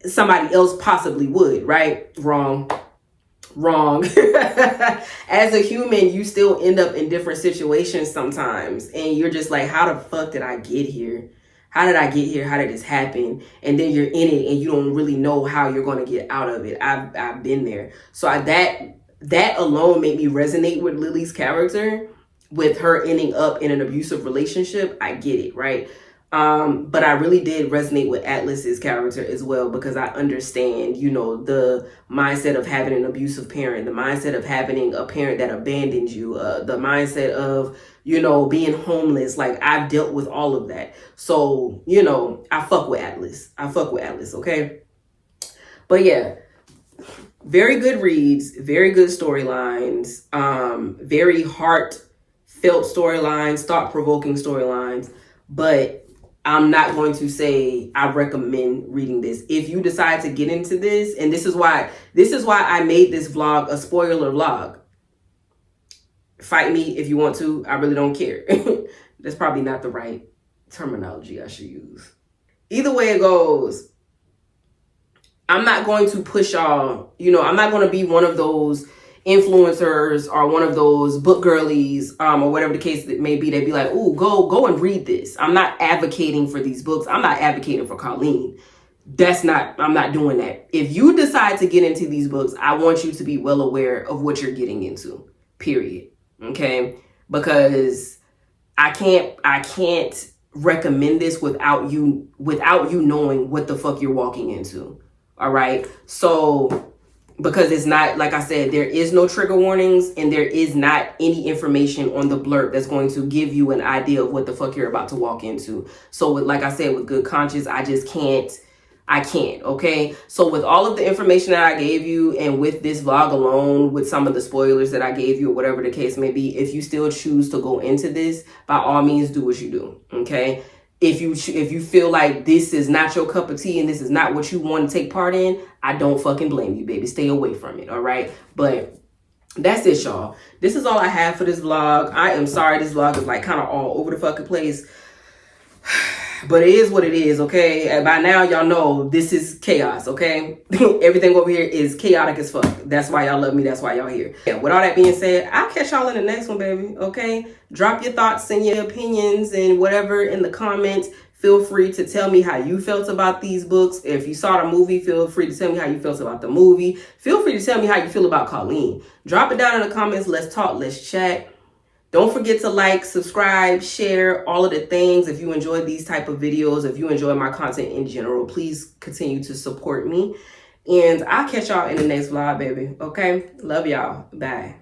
somebody else possibly would, right? Wrong. As a human, you still end up in different situations sometimes, and you're just like, how the fuck did I get here? How did I get here? How did this happen? And then you're in it and you don't really know how you're going to get out of it. I've been there. So that alone made me resonate with Lily's character, with her ending up in an abusive relationship. I get it, right? But I really did resonate with Atlas's character as well, because I understand, the mindset of having an abusive parent, the mindset of having a parent that abandoned you, the mindset of, being homeless. Like, I've dealt with all of that. So, I fuck with Atlas. Okay? But yeah, very good reads, very good storylines, very heartfelt storylines, thought-provoking storylines. But I'm not going to say I recommend reading this. If you decide to get into this, and this is why I made this vlog a spoiler vlog. Fight me if you want to. I really don't care. That's probably not the right terminology I should use. Either way it goes, I'm not going to push y'all. I'm not going to be one of those influencers or one of those book girlies, or whatever the case that may be. They'd be like, "Ooh, go and read this." I'm not advocating for these books. I'm not advocating for Colleen. I'm not doing that. If you decide to get into these books, I want you to be well aware of what you're getting into, period. Okay? Because I can't recommend this without you knowing what the fuck you're walking into. All right. So because it's not, like I said, there is no trigger warnings and there is not any information on the blurb that's going to give you an idea of what the fuck you're about to walk into. So with, like I said, with good conscience, I can't, okay? So with all of the information that I gave you and with this vlog alone, with some of the spoilers that I gave you or whatever the case may be, if you still choose to go into this, by all means, do what you do, okay? If you feel like this is not your cup of tea and this is not what you want to take part in, I don't fucking blame you, baby. Stay away from it, all right? But that's it, y'all. This is all I have for this vlog. I am sorry this vlog is like kind of all over the fucking place. But it is what it is, okay? And by now, y'all know this is chaos, okay? Everything over here is chaotic as fuck. That's why y'all love me. That's why y'all here. And with all that being said, I'll catch y'all in the next one, baby, okay? Drop your thoughts and your opinions and whatever in the comments. Feel free to tell me how you felt about these books. If you saw the movie, feel free to tell me how you felt about the movie. Feel free to tell me how you feel about Colleen. Drop it down in the comments. Let's talk. Let's chat. Don't forget to like, subscribe, share, all of the things. If you enjoy these type of videos, if you enjoy my content in general, please continue to support me. And I'll catch y'all in the next vlog, baby. Okay? Love y'all. Bye.